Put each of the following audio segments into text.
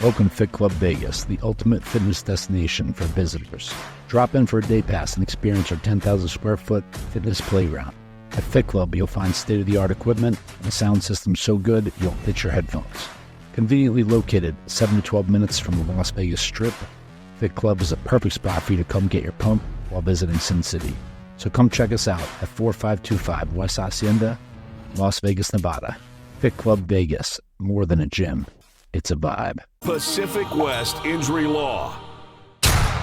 Welcome to Fit Club Vegas, the ultimate fitness destination for visitors. Drop in for a day pass and experience our 10,000 square foot fitness playground. At Fit Club, you'll find state-of-the-art equipment and a sound system so good you'll pitch your headphones. Conveniently located 7 to 12 minutes from the Las Vegas Strip, Fit Club is a perfect spot for you to come get your pump while visiting Sin City. So come check us out at 4525 West Hacienda, Las Vegas, Nevada. Fit Club Vegas, more than a gym, it's a vibe. Pacific West Injury Law.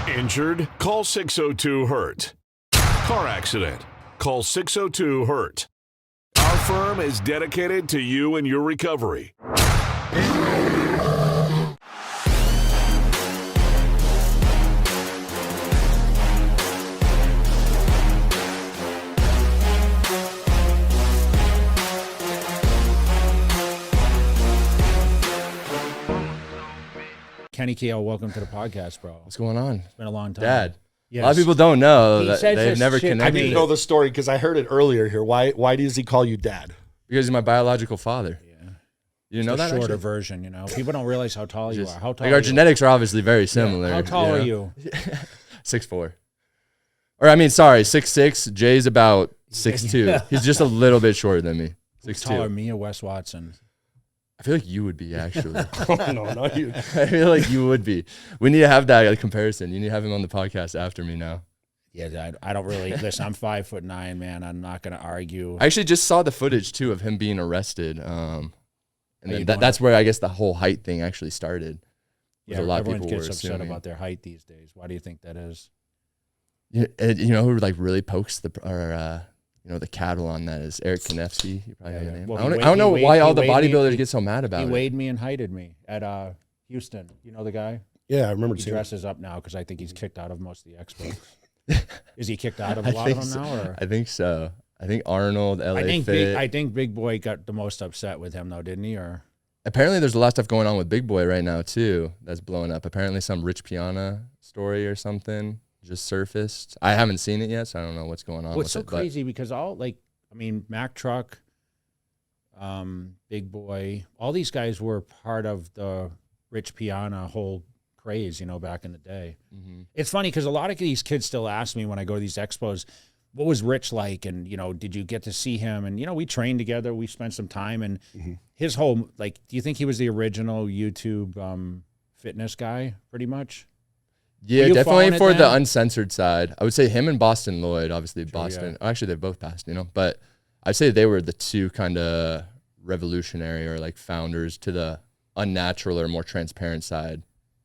Injured? Call 602-HURT. Car accident? Call 602-HURT. Our firm is dedicated to you and your recovery. Kenny Keogh, welcome to the podcast, bro. What's going on? It's been a long time. Dad. Yes. A lot of people don't know that says they've this never shit. connected. I didn't know the story because I heard it earlier here. Why does he call you dad? Because he's my biological father. Yeah. You know The that? shorter Actually? version, you know. People don't realize how tall you are. How tall Like are our you? genetics are obviously very similar. Yeah. How tall are know? you? 6'4". Or I mean, sorry, 6'6". Jay's about 6'2". He's just a little bit shorter than me. Who's taller, 6'2". me or Wes Watson? I feel like you would be, actually. No, not you. I feel like you would be. We need to have that comparison. You need to have him on the podcast after me now. Yeah, I don't really listen. I'm 5'9", man. I'm not gonna argue. I actually just saw the footage too of him being arrested. And you then that's where I guess the whole height thing actually started. Yeah, a lot of everyone people gets were upset assuming. about their height these days. Why do you think that is? You know who like really pokes the cattle on that is Eric Konevsky. You probably know the name. Well, I don't know why all the he weighed me- bodybuilders get so mad about He it. weighed me and heighted me at Houston. You know the guy? Yeah, I remember He seeing it. dresses up now because I think he's kicked out of most of the expos. Is he kicked out of a I lot of think them so. now? Or? I think so. I think Arnold, LA Fit. I think Big Boy got the most upset with him though, didn't he? Or Apparently, there's a lot of stuff going on with Big Boy right now too. That's blowing up. Apparently, some Rich Piana story or something just surfaced. I haven't seen it yet, so I don't know what's going on. what's so with it, crazy because Mac Truck, Big Boy, all these guys were part of the Rich Piana whole craze, you know, back in the day. Mm-hmm. It's funny because a lot of these kids still ask me when I go to these expos, what was Rich like? And, you know, did you get to see him? And, you know, we trained together. We spent some time. And his whole, do you think he was the original YouTube fitness guy, pretty much? Yeah, Were you definitely following it for the then? uncensored side. I would say him and Boston Lloyd, obviously Boston. Actually, they both passed, you know. But I'd say they were the two kind of revolutionary or like founders to the unnatural or more transparent side.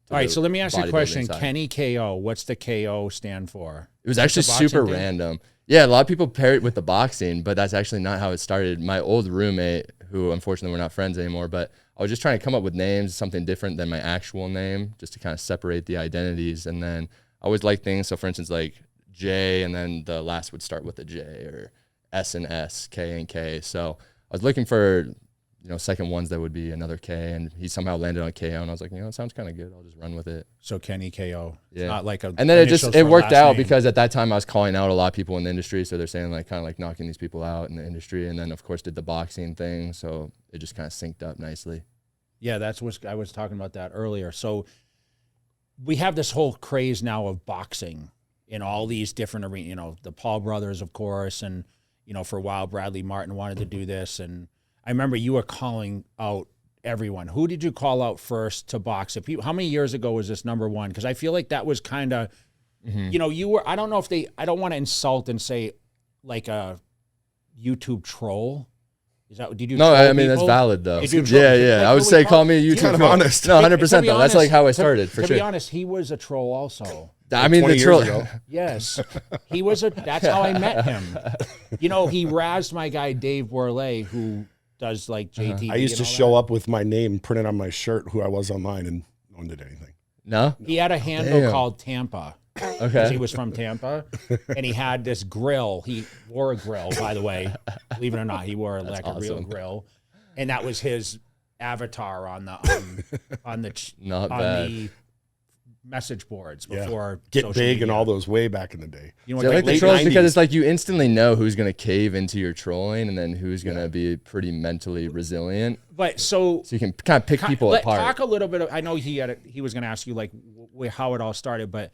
All right, so let me ask you a bodybuilding question. side. Kenny KO, what's the KO stand for? It was actually the boxing super thing? random. Yeah, a lot of people pair it with the boxing, but that's actually not how it started. My old roommate, who unfortunately we're not friends anymore, but I was just trying to come up with names, something different than my actual name, just to kind of separate the identities. And then I always like things. So for instance, like J, and then the last would start with a J, or S and S, K and K. So I was looking for, you know, second ones that would be another K, and he somehow landed on KO, and I was like, you know, it sounds kind of good. I'll just run with it. So Kenny KO. It's Yeah. not like a And then it initials it for worked last out name. because at that time I was calling out a lot of people in the industry, so they're saying like kind of like knocking these people out in the industry, and then of course did the boxing thing, so it just kind of synced up nicely. Yeah, that's what I was talking about that earlier. So we have this whole craze now of boxing in all these different arenas, you know, the Paul brothers, of course, and, you know, for a while, Bradley Martin wanted to do this. And I remember you were calling out everyone. Who did you call out first to box? If how many years ago was this number one? Because I feel like that was kind of, you know, you were, I don't know if I don't want to insult and say like a YouTube troll. Is that, did you No, troll I mean, that's people? valid though. Did you troll- Yeah. like, I would who say we call me a call- YouTube kind of troll. honest. No, 100%. To be Though. That's like honest, how I started, for to sure. be honest, he was a troll also. I mean, 20 the years troll. ago. Yes, he was that's how I met him. You know, he razzed my guy Dave Worley, who does like JTV. I used to show up with my name printed on my shirt, who I was online, and no one did anything. No. He had a handle Damn. called Tampa. Okay. He was from Tampa, and he had this grill. He wore a grill, by the way. Believe it or not, he wore like a real awesome. grill, and that was his avatar on the Not bad. the message boards Yeah. before Get social big media. and all those way back in the day. You know, So I like the late trolls 90s. because it's like you instantly know who's going to cave into your trolling and then who's going to be pretty mentally resilient. but so So you can kind of pick people apart. Talk a little bit. I know he was going to ask you like how it all started, but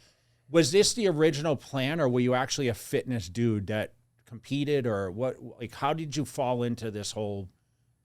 was this the original plan, or were you actually a fitness dude that competed, or what? Like, how did you fall into this whole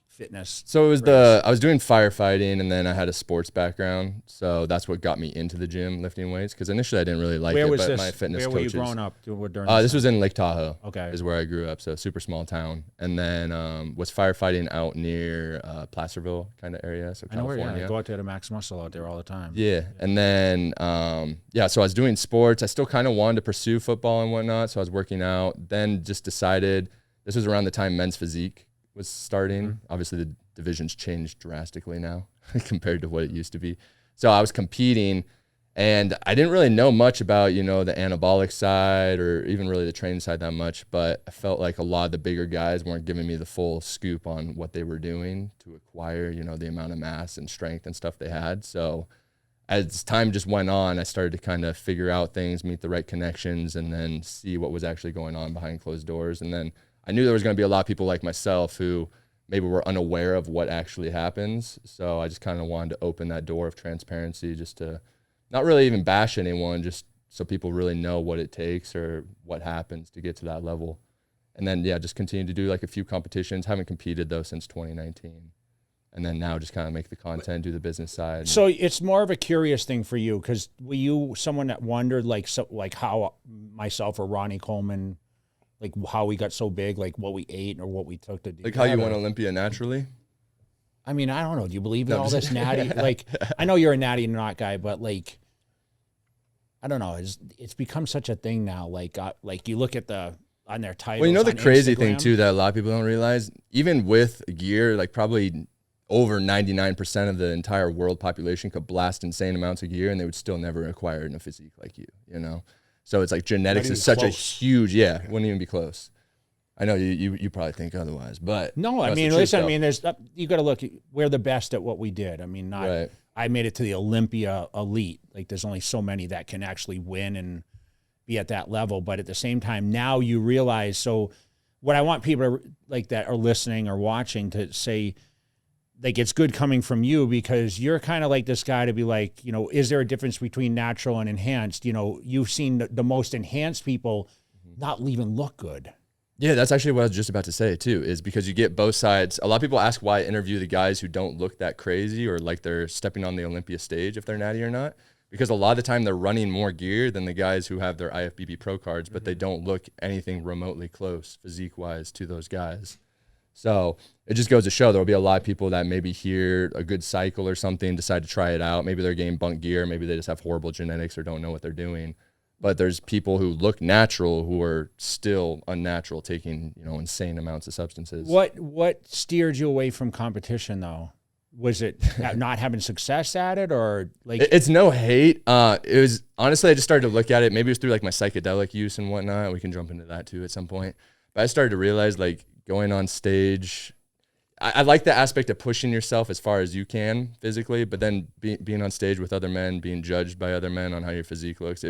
fitness? So it was I was doing firefighting, and then I had a sports background, so that's what got me into the gym, lifting weights. Because initially I didn't really like Where it, was but this? my fitness Where were you coaches. growing up? During This was in Lake Tahoe. Okay. Is where I grew up, so super small town. And then was firefighting out near Placerville kind of area, so I know where. California. Yeah, I go out there to Max Muscle out there all the time. Yeah, and then so I was doing sports. I still kind of wanted to pursue football and whatnot, so I was working out. Then just decided, this was around the time men's physique was starting. Mm-hmm. Obviously, the division's changed drastically now compared to what it used to be. So I was competing, and I didn't really know much about, the anabolic side or even really the training side that much, but I felt like a lot of the bigger guys weren't giving me the full scoop on what they were doing to acquire, the amount of mass and strength and stuff they had. So as time just went on, I started to kind of figure out things, meet the right connections, and then see what was actually going on behind closed doors. And then I knew there was going to be a lot of people like myself who maybe were unaware of what actually happens. So I just kind of wanted to open that door of transparency, just to not really even bash anyone, just so people really know what it takes or what happens to get to that level. And then, just continue to do like a few competitions. Haven't competed though since 2019. And then now just kind of make the content, do the business side. So it's more of a curious thing for you, because were you someone that wondered like how myself or Ronnie Coleman, like how we got so big, like what we ate or what we took to do Like how you that, won or- Olympia naturally? I mean, I don't know. Do you believe in No, I'm all just- this natty? Like, I know you're a natty not guy, but like, I don't know. It's become such a thing now. Like you look at on their titles. Well, the on crazy thing Instagram. too that a lot of people don't realize, even with gear, like probably over 99% of the entire world population could blast insane amounts of gear and they would still never acquire a physique like you, So it's like genetics Not is even such a close. huge, wouldn't even be close. I know you probably think otherwise, but No, I that's the mean, truth, listen. though. I mean, you got to look. We're the best at what we did. I mean, not. Right. I made it to the Olympia elite. Like, there's only so many that can actually win and be at that level. But at the same time, now you realize. So, what I want people to, like that are listening or watching to say, like, it's good coming from you, because you're kind of like this guy to be like, is there a difference between natural and enhanced? You've seen the most enhanced people not even look good. Yeah, that's actually what I was just about to say too, is because you get both sides. A lot of people ask why I interview the guys who don't look that crazy or like they're stepping on the Olympia stage, if they're natty or not, because a lot of the time they're running more gear than the guys who have their IFBB pro cards, but they don't look anything remotely close physique wise to those guys. So it just goes to show there'll be a lot of people that maybe hear a good cycle or something, decide to try it out. Maybe they're getting bunk gear, maybe they just have horrible genetics or don't know what they're doing. But there's people who look natural who are still unnatural, taking insane amounts of substances. What steered you away from competition though? Was it not having success at it, or like? It's no hate. It was honestly, I just started to look at it. Maybe it was through like my psychedelic use and whatnot. We can jump into that too at some point. But I started to realize like going on stage, I like the aspect of pushing yourself as far as you can physically, but then being on stage with other men, being judged by other men on how your physique looks.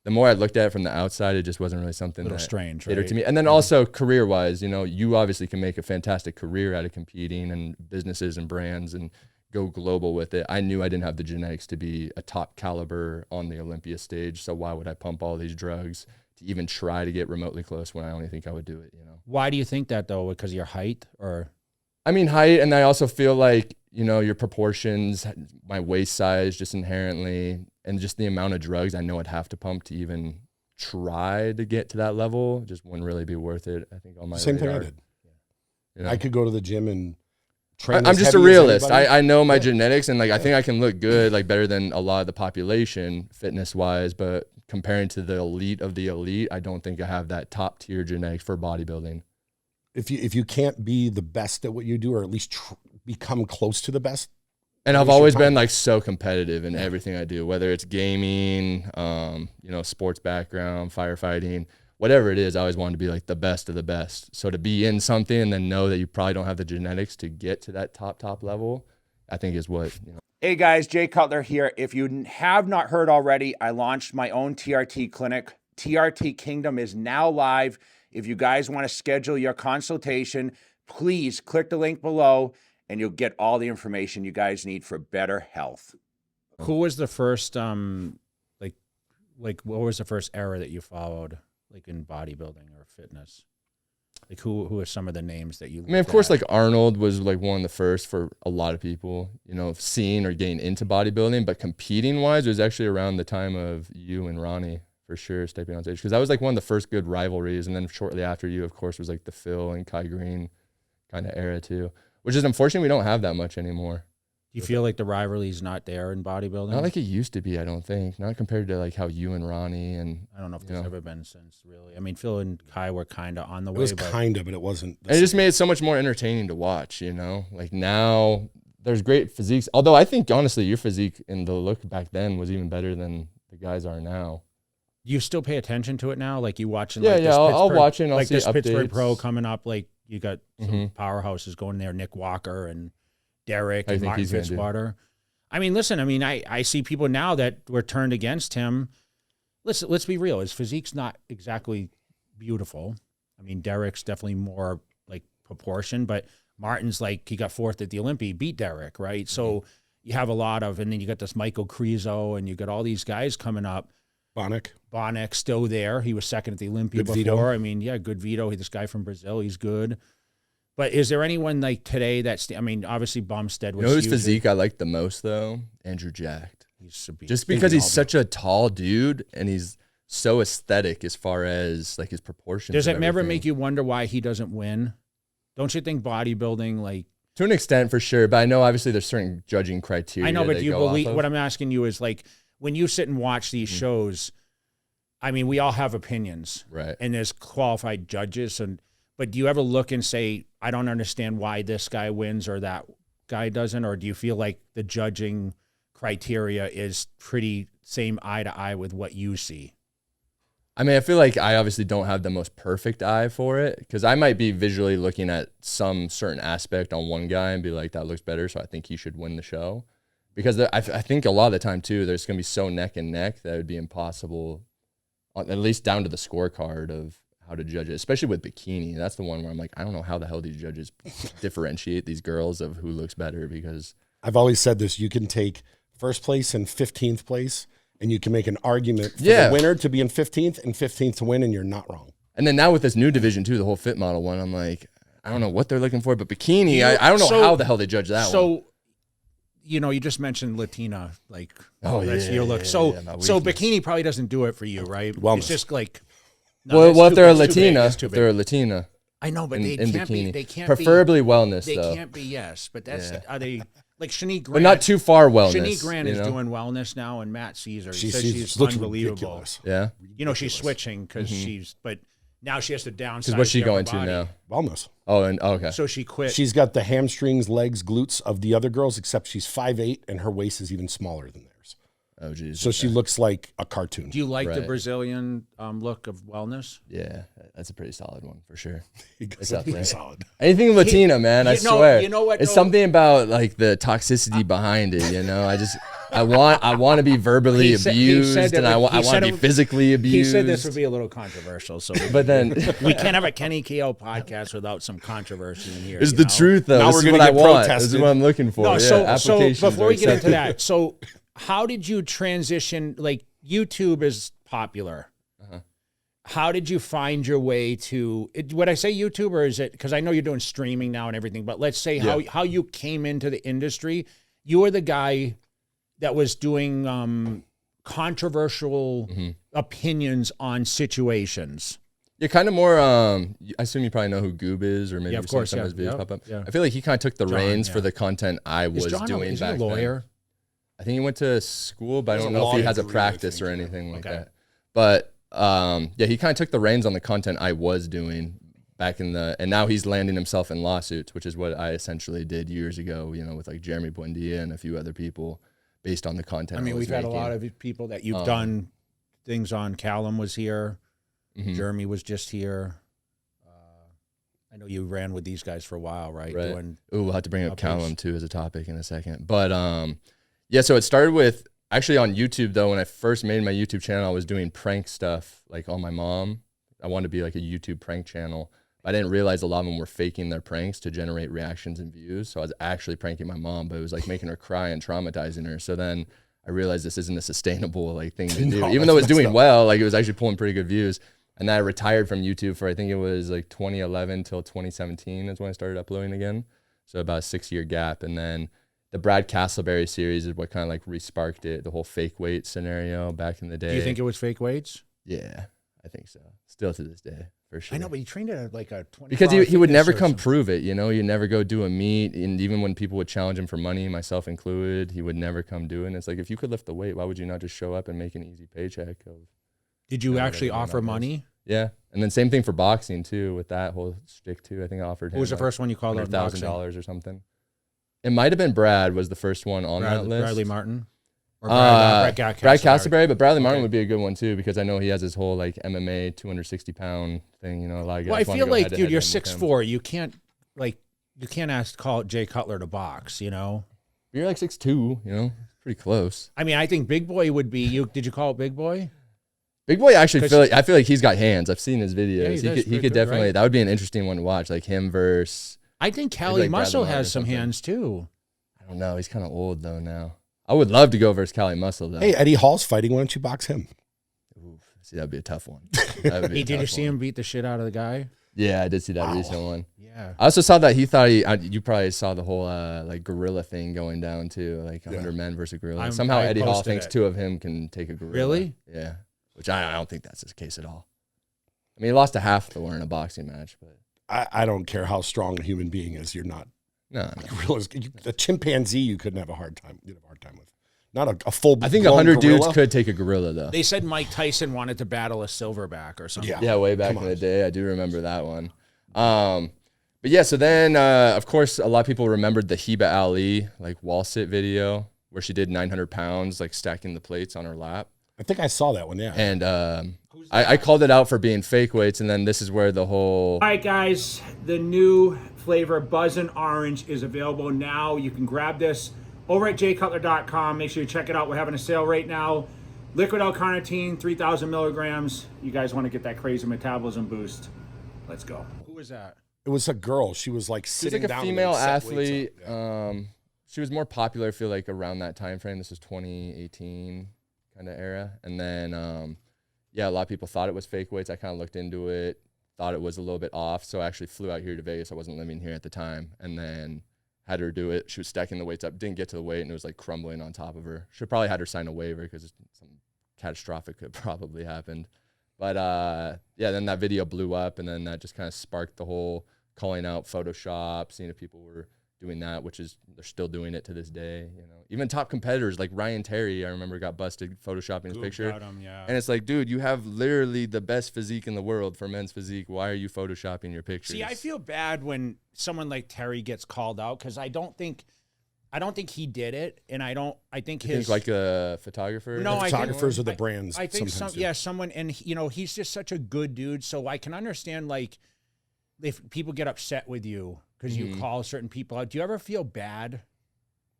The more I looked at it from the outside, it just wasn't really something that strange, catered right? to me. And then also career-wise, you obviously can make a fantastic career out of competing and businesses and brands and go global with it. I knew I didn't have the genetics to be a top caliber on the Olympia stage, so why would I pump all these drugs to even try to get remotely close when I only think I would do it, Why do you think that though? Because of your height, or? I mean, height, and I also feel like, your proportions, my waist size just inherently, and just the amount of drugs I know I'd have to pump to even try to get to that level just wouldn't really be worth it, I think, on my Same thing I radar. did. I could go to the gym and train. I'm as just a heavy as realist. anybody. I know my genetics, and like I think I can look good, like better than a lot of the population fitness wise, but comparing to the elite of the elite, I don't think I have that top tier genetics for bodybuilding. If you can't be the best at what you do, or at least become close to the best. And I've waste your always time. been like so competitive in everything I do, whether it's gaming, sports background, firefighting, whatever it is. I always wanted to be like the best of the best. So to be in something and then know that you probably don't have the genetics to get to that top level, I think is what, Hey guys, Jay Cutler here. If you have not heard already, I launched my own TRT clinic. TRT Kingdom is now live. If you guys want to schedule your consultation, please click the link below and you'll get all the information you guys need for better health. Who was the first, like what was the first era that you followed, like in bodybuilding or fitness? Like who are some of the names that you? I mean, of course, like Arnold was like one of the first for a lot of people, you know, seeing or getting into bodybuilding. But competing wise, it was actually around the time of you and Ronnie for sure stepping on stage, because that was like one of the first good rivalries. And then shortly after you, of course, was like the Phil and Kai Green kind of era too, which is unfortunate we don't have that much anymore. Do you feel like the rivalry is not there in bodybuilding? Not like it used to be, I don't think. Not compared to like how you and Ronnie and I don't know if there's ever been since, really. I mean, Phil and Kai were kind of on the way. It was kind of, but it wasn't. And it just made it so much more entertaining to watch, you know? Like now, there's great physiques. Although I think, honestly, your physique and the look back then was even better than the guys are now. Do you still pay attention to it now? Like you watching? Yeah, like yeah, I'll watch it and I'll see this Pittsburgh updates. Pro coming up. Like you got some powerhouses going there, Nick Walker and Derek and Martin Fitzwater. I mean, listen, I see people now that were turned against him. Let's be real. His physique's not exactly beautiful. I mean, Derek's definitely more like proportion, but Martin's like, he got fourth at the Olympia, he beat Derek, right? So you have a lot of, and then you got this Michael Crezo, and you got all these guys coming up. Bonnick still there. He was second at the Olympia before. Vito. I mean, yeah, good Vito. This guy from Brazil, he's good. But is there anyone like today that's, I mean, obviously Bumstead was You know whose huge. physique I like the most, though? Andrew Jacked. He's a beast. Just because he's such a tall dude and he's so aesthetic as far as like his proportions. Does and it never everything. make you wonder why he doesn't win? Don't you think bodybuilding, like... To an extent, for sure. But I know obviously there's certain judging criteria. I know, but they do you go off believe... of. What I'm asking you is, like, when you sit and watch these shows, I mean, we all have opinions. Right. And there's qualified judges. But do you ever look and say, I don't understand why this guy wins or that guy doesn't? Or do you feel like the judging criteria is pretty same eye to eye with what you see? I mean, I feel like I obviously don't have the most perfect eye for it, because I might be visually looking at some certain aspect on one guy and be like, that looks better, so I think he should win the show. Because I think a lot of the time, too, there's going to be so neck and neck that it would be impossible, at least down to the scorecard of how to judge it, especially with bikini. That's the one where I'm like, I don't know how the hell these judges differentiate these girls of who looks better, because I've always said this, you can take first place and 15th place, and you can make an argument for the winner to be in 15th and 15th to win, and you're not wrong. And then now with this new division, too, the whole fit model one, I'm like, I don't know what they're looking for, but bikini, I don't know how the hell they judge that one. So, you know, you just mentioned Latina, like, that's your look. So bikini probably doesn't do it for you, right? Wellness. It's just like... well, if they're a Latina, I know, but they in can't bikini. be. They can't Preferably be, wellness, they though. can't be. Yes, but that's are they like Shanique Grant? But not too far wellness. Shanique Grant is you know? doing wellness now, and Matt Caesar. He says She she's looks unbelievable. ridiculous. Yeah. You know, she's switching because she's, but now she has to downsize. Because what's she her going body. to now? Wellness. Oh, and okay. So she quit. She's got the hamstrings, legs, glutes of the other girls, except she's 5'8", and her waist is even smaller than theirs. Oh, geez. So she looks like a cartoon. Do you like the Right. Brazilian look of wellness? Yeah, that's a pretty solid one for sure. It's up there. solid. Anything Latina, man, I you know- swear. you know what, It's though? something about like the toxicity behind it, you know? I want to be verbally He said abused, that and I want he to said be it- physically abused. He said this would be a little controversial, so But then we can't have a Kenny Keogh podcast without some controversy in here. it's you the know? truth, though. Now This we're is gonna what I get want. This is protested. what I'm looking for. No, Yeah, so applications before are we get into accepted. that, so how did you transition? Like YouTube is popular. How did you find your way to? Would I say YouTube, or is it because I know you're doing streaming now and everything? But let's say how you came into the industry. You were the guy that was doing controversial opinions on situations. Yeah, kind of more. I assume you probably know who Goob is, or maybe of you've seen course, some of his yeah, videos yeah, pop up. yeah. I feel like he kind of took the John, reins yeah. for the content I was Is John doing is he back a lawyer? then. I think he went to school, but I He has don't a know if he law has a degree, I practice think, or yeah. anything like Okay. that. But yeah, he kind of took the reins on the content I was doing back in and now he's landing himself in lawsuits, which is what I essentially did years ago, you know, with like Jeremy Buendia and a few other people based on the content I mean, was we've had a making. lot of people that you've done things on. Callum was here. Mhm. Jeremy was just here. I know you ran with these guys for a while, right? Right. Doing Ooh, we'll have to bring up updates. Callum too as a topic in a second. But Yeah, so it started with actually on YouTube though. When I first made my YouTube channel, I was doing prank stuff like on my mom. I wanted to be like a YouTube prank channel. I didn't realize a lot of them were faking their pranks to generate reactions and views. So I was actually pranking my mom, but it was like making her cry and traumatizing her. So then I realized this isn't a sustainable like thing to do. Even though it was doing well, like it was actually pulling pretty good views. And then I retired from YouTube for, I think it was like 2011 till 2017 is when I started uploading again. So about a 6-year gap. And then the Brad Castleberry series is what kind of like re-sparked it, the whole fake weight scenario back in the day. Do you think it was fake weights? Yeah, I think so. Still to this day, for sure. I know, but he trained at like a 20. Because he would never come prove it, you know? You never go do a meet. And even when people would challenge him for money, myself included, he would never come do it. And it's like, if you could lift the weight, why would you not just show up and make an easy paycheck? Did you actually offer money? Yeah. And then same thing for boxing too, with that whole shtick too. I think I offered him. Who was the first one you called out? $100,000 or something. It might have been Brad was the first one on that list. Bradley Martin? Or Brad Castleberry, but Bradley Martin would be a good one too, because I know he has his whole like MMA 260-pound thing. You know, a lot of guys. Well, I feel like, dude, you're 6'4". You can't call Jay Cutler to box. You know, you're like 6'2". You know, pretty close. I mean, I think Big Boy would be. Did you call it Big Boy? Big Boy actually I feel like he's got hands. I've seen his videos. Yeah, he could definitely. Right? That would be an interesting one to watch. Like him versus. I think Cali Muscle has some hands too. I don't know. He's kind of old though now. I would love to go versus Cali Muscle though. Hey, Eddie Hall's fighting. Why don't you box him? Ooh, see, that'd be a tough one. Did you see him beat the shit out of the guy? Yeah, I did see that recent one. Yeah. I also saw that he thought you probably saw the whole like gorilla thing going down too, like 100 men versus gorilla. Somehow Eddie Hall thinks 2 of him can take a gorilla. Really? Yeah. Which I don't think that's the case at all. I mean, he lost to half Thor in a boxing match, but I don't care how strong a human being is. You're not. No. A chimpanzee you couldn't have a hard time. You'd have a hard time with. Not a full. I think 100 dudes could take a gorilla though. They said Mike Tyson wanted to battle a silverback or something. Yeah, way back in the day. I do remember that one. But yeah, so then of course a lot of people remembered the Heba Ali like wall sit video where she did 900 pounds like stacking the plates on her lap. I think I saw that one. Yeah. And I called it out for being fake weights, and then this is where the whole. All right, guys, the new flavor Buzzin' Orange is available now. You can grab this over at jcutler.com. Make sure you check it out. We're having a sale right now. Liquid L-carnitine, 3,000 milligrams. You guys want to get that crazy metabolism boost? Let's go. Who was that? It was a girl. She was like sitting down. She was like a female athlete. Yeah. She was more popular, I feel like, around that time frame. This was 2018 kind of era. And then, yeah, a lot of people thought it was fake weights. I kind of looked into it, thought it was a little bit off. So I actually flew out here to Vegas. I wasn't living here at the time. And then had her do it. She was stacking the weights up, didn't get to the weight, and it was like crumbling on top of her. Should probably had her sign a waiver because something catastrophic could probably happened. But yeah, then that video blew up, and then that just kind of sparked the whole calling out Photoshop, seeing if people were doing that, which is they're still doing it to this day. You know, even top competitors like Ryan Terry, I remember got busted photoshopping his picture. And it's like, dude, you have literally the best physique in the world for men's physique. Why are you photoshopping your pictures? See, I feel bad when someone like Terry gets called out because I don't think he did it, and I think his like a photographer. No, the photographers are the brands. I think someone, and you know, he's just such a good dude. So I can understand like if people get upset with you because you call certain people out. Do you ever feel bad?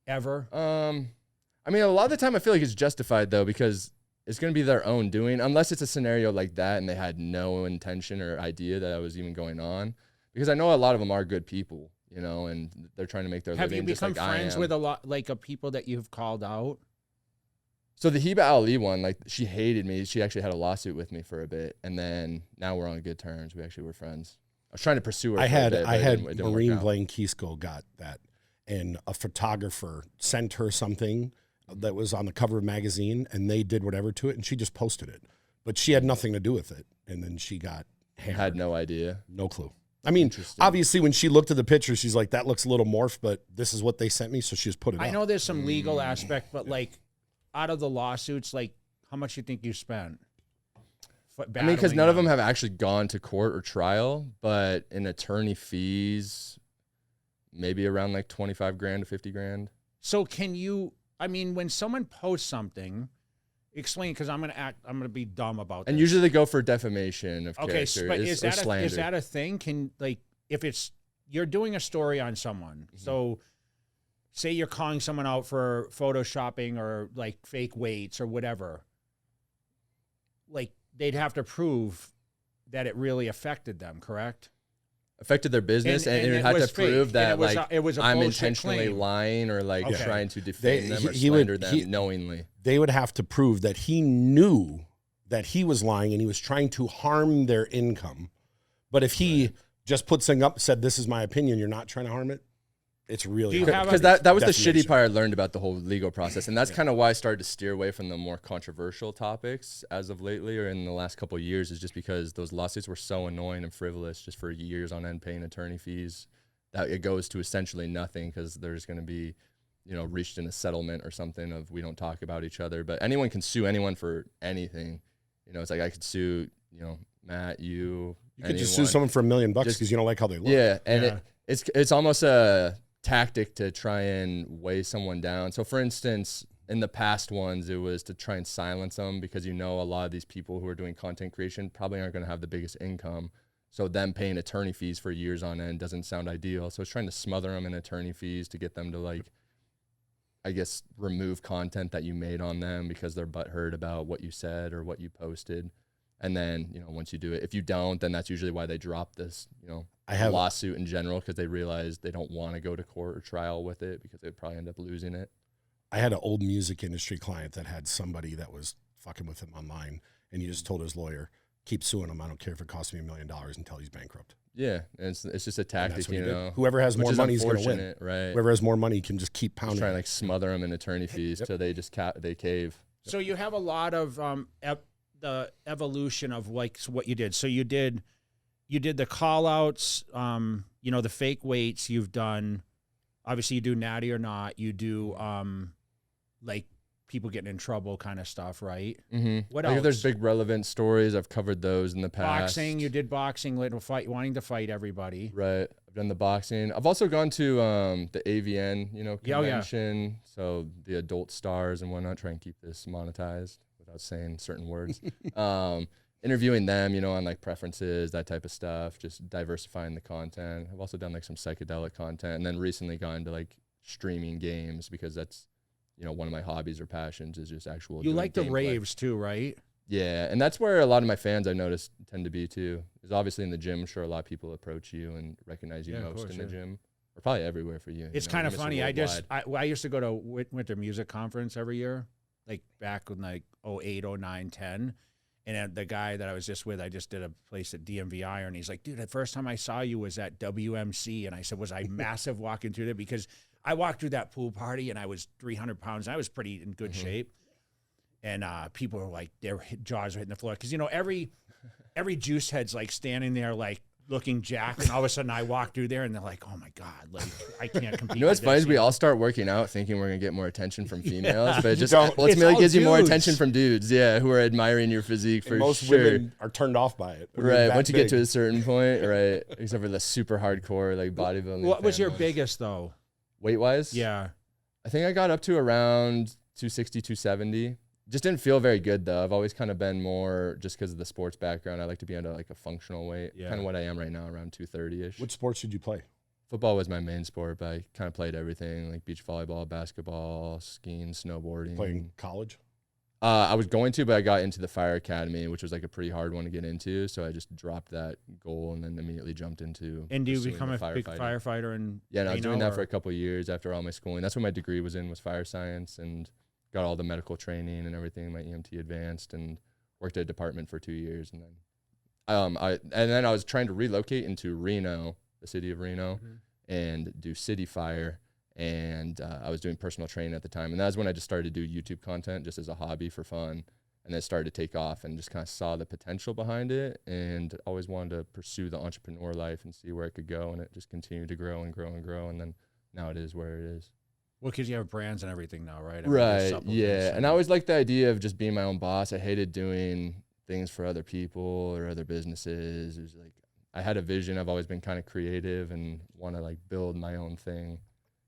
Ever? I mean, a lot of the time I feel like it's justified though, because it's going to be their own doing, unless it's a scenario like that and they had no intention or idea that was even going on. Because I know a lot of them are good people, you know, and they're trying to make their living just like I am. Have you become friends with a lot, like, of people that you've called out? So the Heba Ali one, like, she hated me. She actually had a lawsuit with me for a bit, and then now we're on good terms. We actually were friends. I was trying to pursue her. I had Maureen Blanquisco got that, and a photographer sent her something that was on the cover of a magazine, and they did whatever to it, and she just posted it. But she had nothing to do with it, and then she got hammered. Had no idea. No clue. I mean, obviously, when she looked at the picture, she's like, that looks a little morphed, but this is what they sent me, so she just put it up. I know there's some legal aspect, but, like, out of the lawsuits, like, how much do you think you spent? I mean, because none of them have actually gone to court or trial, but in attorney fees, maybe around, like, 25 grand to 50 grand. So can you, I mean, when someone posts something, explain, because I'm gonna be dumb about this. And usually they go for defamation of character. Okay, but is that a thing? Can, like, if it's you're doing a story on someone, so say you're calling someone out for photoshopping or like fake weights or whatever, like they'd have to prove that it really affected them, correct? Affected their business, and it had to was prove fake, that and it was like it was a I'm bullshit intentionally claim. lying or like Okay. trying to defame them or he would- slander them knowingly. They would have to prove that he knew that he was lying and he was trying to harm their income. But if he just put something up, said, "This is my opinion," you're not trying to harm it. It's really Do you hard. have a- Because that was the definition. shitty part I learned about the whole legal process, and that's kind of why I started to steer away from the more controversial topics as of lately or in the last couple of years, is just because those lawsuits were so annoying and frivolous, just for years on end paying attorney fees, that it goes to essentially nothing because there's going to be, you know, reached in a settlement or something of we don't talk about each other. But anyone can sue anyone for anything. You know, it's like I could sue, you know, Matt, you. You could just sue someone for $1 million because you don't like how they look. Yeah, and it's almost a tactic to try and weigh someone down. So, for instance, in the past ones, it was to try and silence them because you know a lot of these people who are doing content creation probably aren't going to have the biggest income. So them paying attorney fees for years on end doesn't sound ideal. So it's trying to smother them in attorney fees to get them to, like, I guess, remove content that you made on them because they're butthurt about what you said or what you posted. And then, you know, once you do it, if you don't, then that's usually why they drop this, you know, lawsuit in general, because they realize they don't want to go to court or trial with it because they'd probably end up losing it. I had an old music industry client that had somebody that was fucking with him online, and he just told his lawyer, "Keep suing him. I don't care if it costs me $1 million until he's bankrupt." Yeah, and it's just a tactic, you know. Whoever has which more is money is going to win. unfortunate, right? Whoever has more money can just keep Just pounding. try and like smother them in attorney fees till they just they cave. So you have a lot of the evolution of like what you did. So you did the call outs, you know, the fake weights you've done. Obviously you do natty or not. You do like people getting in trouble kind of stuff, right? Mm-hmm. What like else? If there's big relevant stories, I've covered those in the past. Boxing, you did boxing, little fight, wanting to fight everybody. Right. I've done the boxing. I've also gone to the AVN, you know, convention. So the adult stars and whatnot, try and keep this monetized without saying certain words. Interviewing them, you know, on like preferences, that type of stuff, just diversifying the content. I've also done like some psychedelic content, and then recently gone to like streaming games because that's, you know, one of my hobbies or passions is just actual. You like the gameplay. raves too, right? Yeah, and that's where a lot of my fans I noticed tend to be too. Is obviously in the gym. I'm sure a lot of people approach you and recognize you most in the gym, or probably everywhere for you. It's kind of funny. I used to go to Winter Music Conference every year, like back in like 08, 09, 10. And the guy that I was just with, I just did a place at DMVI, and he's like, "Dude, the first time I saw you was at WMC." And I said, "Was I massive walking through there?" Because I walked through that pool party, and I was 300 pounds. And I was pretty in good shape. And people were like, their jaws were hitting the floor. Because, you know, every juice head's like standing there like looking jacked. And all of a sudden I walk through there and they're like, "Oh my God, like I can't compete." You know what's funny is we all start working out thinking we're going to get more attention from females, but it just ultimately gives you more attention from dudes, who are admiring your physique for most sure. women are turned off by it. Right, once you get to a certain point, right, except for the super hardcore like bodybuilding. What was your families. biggest though? Weight-wise? Yeah. I think I got up to around 260, 270. Just didn't feel very good though. I've always kind of been more just because of the sports background. I like to be under like a functional weight, kind of what I am right now, around 230-ish. What sports did you play? Football was my main sport, but I kind of played everything, like beach volleyball, basketball, skiing, snowboarding. Playing college? I was going to, but I got into the fire academy, which was like a pretty hard one to get into. So I just dropped that goal and then immediately jumped into. And do you become a big firefighter? And yeah, no, I was doing that for a couple of years after all my schooling. That's what my degree was in, was fire science, and got all the medical training and everything, my EMT advanced, and worked at a department for 2 years. And then I was trying to relocate into Reno, the city of Reno, and do city fire. And I was doing personal training at the time. And that was when I just started to do YouTube content just as a hobby for fun. And then it started to take off and just kind of saw the potential behind it, and always wanted to pursue the entrepreneur life and see where it could go. And it just continued to grow and grow and grow. And then now it is where it is. Well, because you have brands and everything now, right? Right, yeah. And I always liked the idea of just being my own boss. I hated doing things for other people or other businesses. It was like, I had a vision. I've always been kind of creative and want to like build my own thing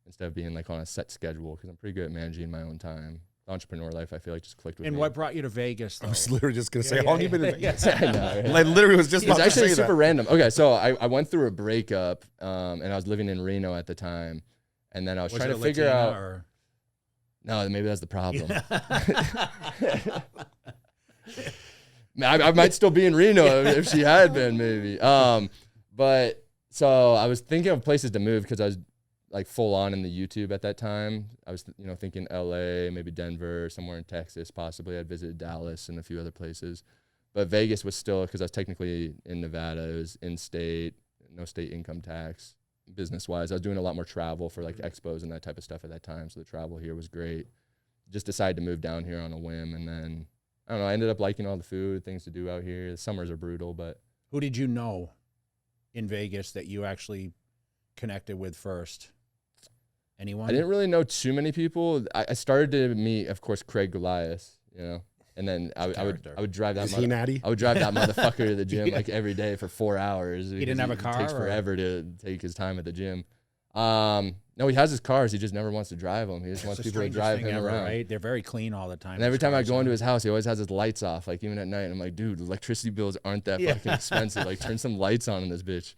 instead of being like on a set schedule, because I'm pretty good at managing my own time. The entrepreneur life, I feel like, just clicked with me. And what brought you to Vegas, though? I was literally just going to say, how long have you been in Vegas? I know, right? I literally was just It's about to say actually super that. random. Okay, so I went through a breakup, and I was living in Reno at the time. And then I was Was trying it to figure Latina out. or? No, maybe that's the problem. I might still be in Reno if she had been, maybe. But so I was thinking of places to move because I was like full on in the YouTube at that time. I was, thinking LA, maybe Denver, somewhere in Texas, possibly. I'd visited Dallas and a few other places. But Vegas was still, because I was technically in Nevada, it was in-state, no state income tax. Business-wise, I was doing a lot more travel for like expos and that type of stuff at that time. So the travel here was great. Just decided to move down here on a whim, and then I don't know. I ended up liking all the food, things to do out here. The summers are brutal, but Who did you know in Vegas that you actually connected with first? Anyone? I didn't really know too many people. I started to meet, of course, Craig Goliath, and then I would drive that. Is he natty? I would drive that motherfucker to the gym like every day for 4 hours. He didn't have a car. It takes forever to take his time at the gym. No, he has his cars. He just never wants to drive them. He just wants people to drive him around. Right? They're very clean all the time. And every time I go into his house, he always has his lights off, like even at night. And I'm like, dude, electricity bills aren't that fucking expensive. Like, turn some lights on in this bitch.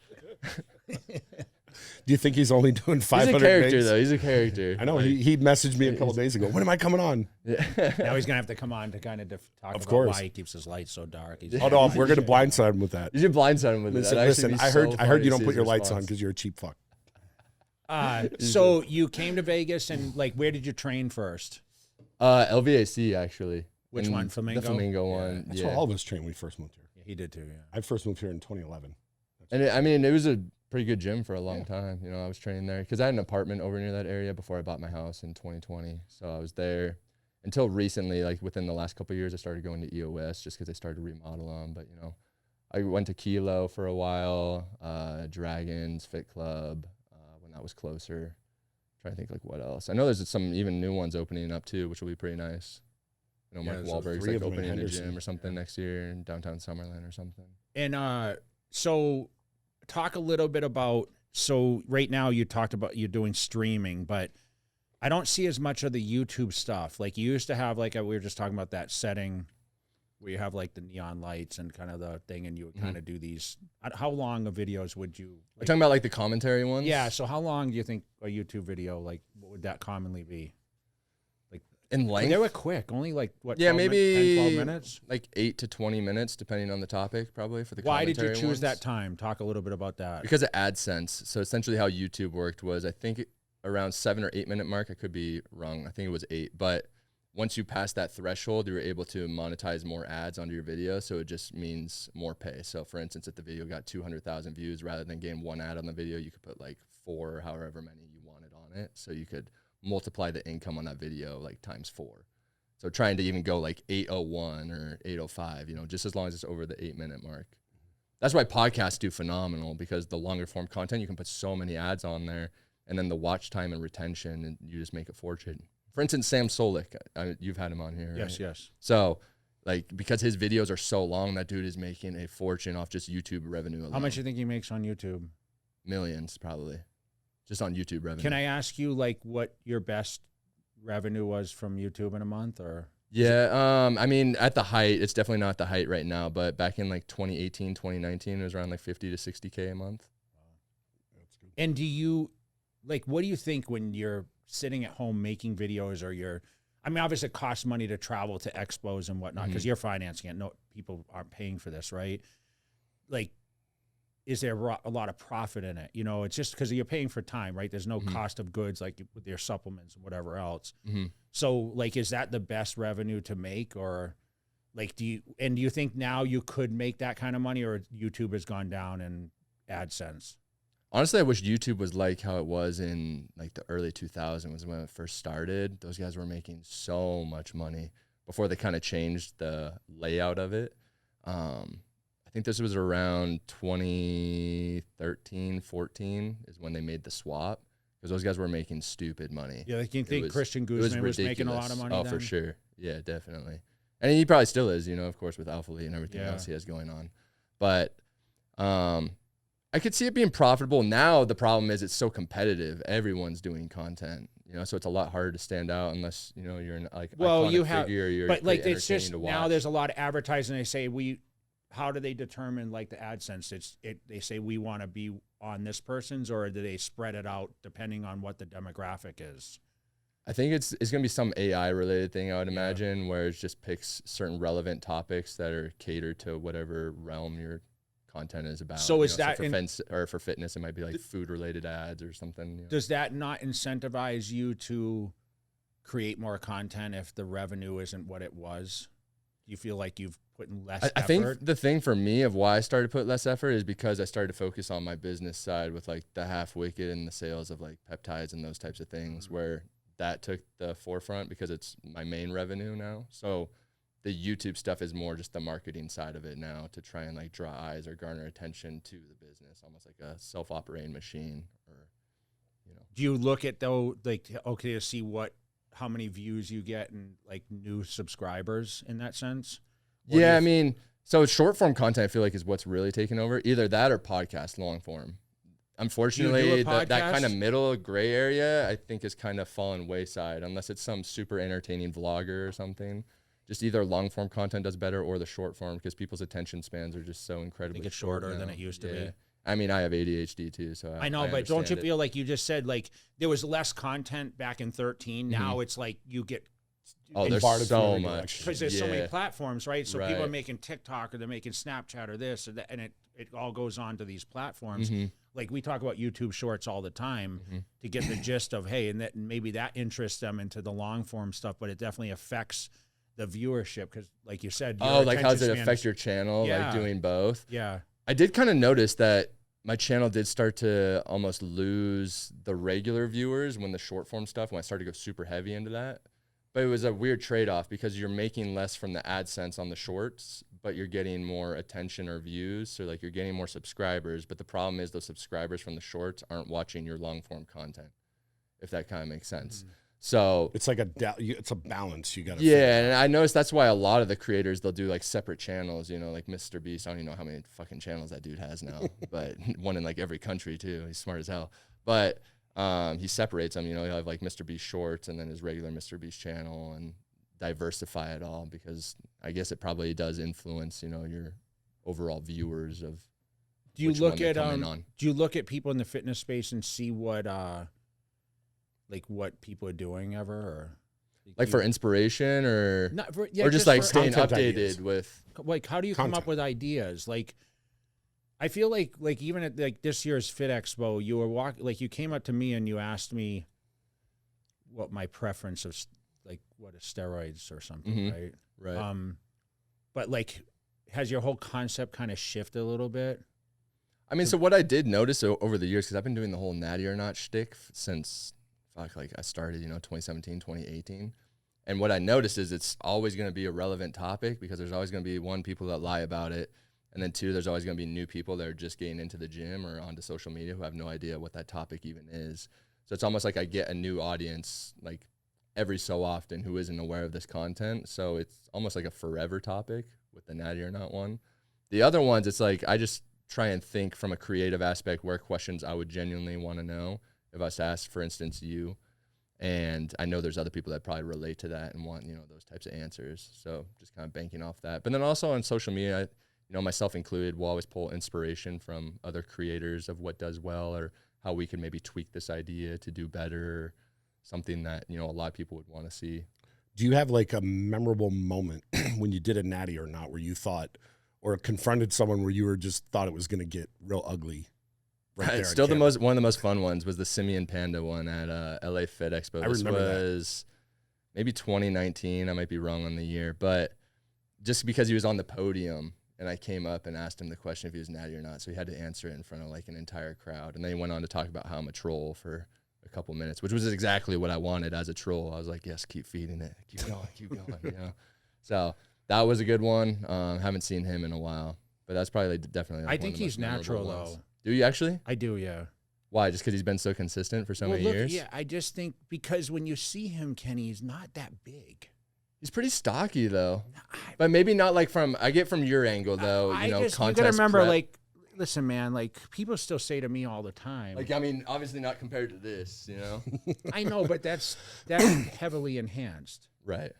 Do you think he's only doing 500 He's a character, gigs? though. He's a character. I know. He messaged me a couple days ago. When am I coming on? Now he's gonna have to come on to kind of talk about course. why he keeps his lights so dark. Oh no, we're gonna blindside him with that. You should blindside him with it. Listen, I heard you don't put your lights on because you're a cheap fuck. So you came to Vegas, and like, where did you train first? LVAC, actually. Which one? Flamingo? The Flamingo one. That's where all of us trained when we first moved here. Yeah, he did too. Yeah. I first moved here in 2011. And it was a pretty good gym for a long time. I was training there because I had an apartment over near that area before I bought my house in 2020. So I was there until recently, like within the last couple of years, I started going to EOS just because they started to remodel them. But, I went to Kilo for a while, Dragons, Fit Club, when that was closer. Trying to think like what else. I know there's some even new ones opening up too, which will be pretty nice. Mark Wahlberg's like opening a gym or something next year in downtown Summerlin or something. And so talk a little bit about, so right now you talked about you're doing streaming, but I don't see as much of the YouTube stuff. Like you used to have, like we were just talking about that setting where you have like the neon lights and kind of the thing, and you would kind of do these. How long of videos would you? Like, you're talking about like the commentary ones? Yeah. So how long do you think a YouTube video, like what would that commonly be? Like in length? They were quick, only like what? Yeah, 12 maybe 10, 12 minutes. Like 8 to 20 minutes, depending on the topic, probably for the Why commentary did you choose ones. that time? Talk a little bit about that. Because of AdSense. So essentially how YouTube worked was, I think around 7 or 8 minute mark. I could be wrong. I think it was 8. But once you pass that threshold, you were able to monetize more ads onto your video. So it just means more pay. So for instance, if the video got 200,000 views, rather than getting one ad on the video, you could put like 4 or however many you wanted on it. So you could multiply the income on that video like times 4. So trying to even go like 801 or 805, just as long as it's over the 8 minute mark. That's why podcasts do phenomenal, because the longer form content, you can put so many ads on there, and then the watch time and retention, and you just make a fortune. For instance, Sam Solik, you've had him on here, right? Yes. So like, because his videos are so long, that dude is making a fortune off just YouTube revenue alone. How much do you think he makes on YouTube? Millions, probably, just on YouTube revenue. Can I ask you like what your best revenue was from YouTube in a month, or? Yeah, I mean, at the height, it's definitely not the height right now, but back in like 2018, 2019, it was around like 50 to 60K a month. And do you, like, what do you think when you're sitting at home making videos, or I mean, obviously it costs money to travel to expos and whatnot, because you're financing it. No, people aren't paying for this, right? Like, is there a lot of profit in it? It's just because you're paying for time, right? There's no cost of goods like with your supplements and whatever else. So like, is that the best revenue to make, or like, do you think now you could make that kind of money, or YouTube has gone down in AdSense? Honestly, I wish YouTube was like how it was in like the early 2000s when it first started. Those guys were making so much money before they kind of changed the layout of it. I think this was around 2013, 14 is when they made the swap, because those guys were making stupid money. Yeah, you think Christian Guzman was making a lot of money Oh, then? for sure. Yeah, definitely. And he probably still is, of course, with Alpha Elite and everything else he has going on. But I could see it being profitable. Now the problem is it's so competitive. Everyone's doing content, so it's a lot harder to stand out unless, you're an iconic figure, or you're but like, pretty it's just, entertaining to watch. now there's a lot of advertising. They say how do they determine like the AdSense? They say we want to be on this person's, or do they spread it out depending on what the demographic is? I think it's going to be some AI related thing, I would imagine, where it just picks certain relevant topics that are catered to whatever realm your content is about. So is that for fitness, it might be like food related ads or something. You know? Does that not incentivize you to create more content if the revenue isn't what it was? Do you feel like you've put in less effort? I think the thing for me of why I started to put less effort is because I started to focus on my business side with like the Half Wicked and the sales of like peptides and those types of things, where that took the forefront because it's my main revenue now. So the YouTube stuff is more just the marketing side of it now to try and like draw eyes or garner attention to the business, almost like a self-operating machine. Or, you know, do you look at though, like, okay, to see how many views you get and like new subscribers in that sense? Yeah, I mean, so short form content I feel like is what's really taken over. Either that or podcast long form. Unfortunately, that kind of middle gray area I think is kind of fallen wayside unless it's some super entertaining vlogger or something. Just either long form content does better or the short form, because people's attention spans are just so incredibly it's shorter than it used to be. I mean, I have ADHD too, so I know, but don't you feel like you just said like there was less content back in 13? Now it's like you get there's so much because there's so many platforms, right? So people are making TikTok or they're making Snapchat or this or that, and it all goes on to these platforms. Like we talk about YouTube Shorts all the time to get the gist of hey, and that maybe that interests them into the long form stuff, but it definitely affects the viewership because, like you said, like how does it affect your channel? Like doing both? Yeah, I did kind of notice that my channel did start to almost lose the regular viewers when the short form stuff, when I started to go super heavy into that. But it was a weird trade-off because you're making less from the AdSense on the shorts, but you're getting more attention or views. So like you're getting more subscribers. But the problem is those subscribers from the shorts aren't watching your long form content, if that kind of makes sense. So it's like it's a balance you got to and I noticed that's why a lot of the creators, they'll do like separate channels, you know, like Mr. Beast. I don't even know how many fucking channels that dude has now, but one in like every country too. He's smart as hell. But he separates them, you know, he'll have like Mr. Beast shorts and then his regular Mr. Beast channel and diversify it all, because I guess it probably does influence, you know, your overall viewers of do you look at people in the fitness space and see what like what people are doing ever, or like for inspiration or or just like staying updated with like how do you come up with ideas? Like I feel like even at like this year's Fit Expo, you were you came up to me and you asked me what my preference of like what is steroids or something, right? But like, has your whole concept kind of shifted a little bit? I mean, so what I did notice over the years, because I've been doing the whole natty or not shtick since like I started, you know, 2017, 2018. And what I noticed is it's always going to be a relevant topic because there's always going to be one, people that lie about it. And then two, there's always going to be new people that are just getting into the gym or onto social media who have no idea what that topic even is. So it's almost like I get a new audience like every so often who isn't aware of this content. So it's almost like a forever topic with the natty or not one. The other ones, it's like I just try and think from a creative aspect where questions I would genuinely want to know. If I was to ask, for instance, you, and I know there's other people that probably relate to that and want, you know, those types of answers. So just kind of banking off that. But then also on social media, you know, myself included, we'll always pull inspiration from other creators of what does well or how we can maybe tweak this idea to do better, something that, you know, a lot of people would want to see. Do you have like a memorable moment when you did a natty or not where you thought or confronted someone where you were just thought it was going to get real ugly? Right, still one of the most fun ones was the Simeon Panda one at LA Fit Expo. I remember was maybe 2019. I might be wrong on the year, but just because he was on the podium and I came up and asked him the question if he was natty or not, so he had to answer it in front of like an entire crowd. And then he went on to talk about how I'm a troll for a couple minutes, which was exactly what I wanted as a troll. I was like, yes, keep feeding it, keep going, you know. So that was a good one. Haven't seen him in a while, but that's probably definitely. Like I think he's natural though. Do you actually? I do, yeah. Why? Just because he's been so consistent for so many years? Yeah, I just think because when you see him, Kenny, he's not that big. He's pretty stocky, though. But maybe not like I get from your angle, though, you know, contest you got to remember, prep. like, listen, man, like, people still say to me all the time. Like, I mean, obviously not compared to this, you know? I know, but that's heavily enhanced. Right.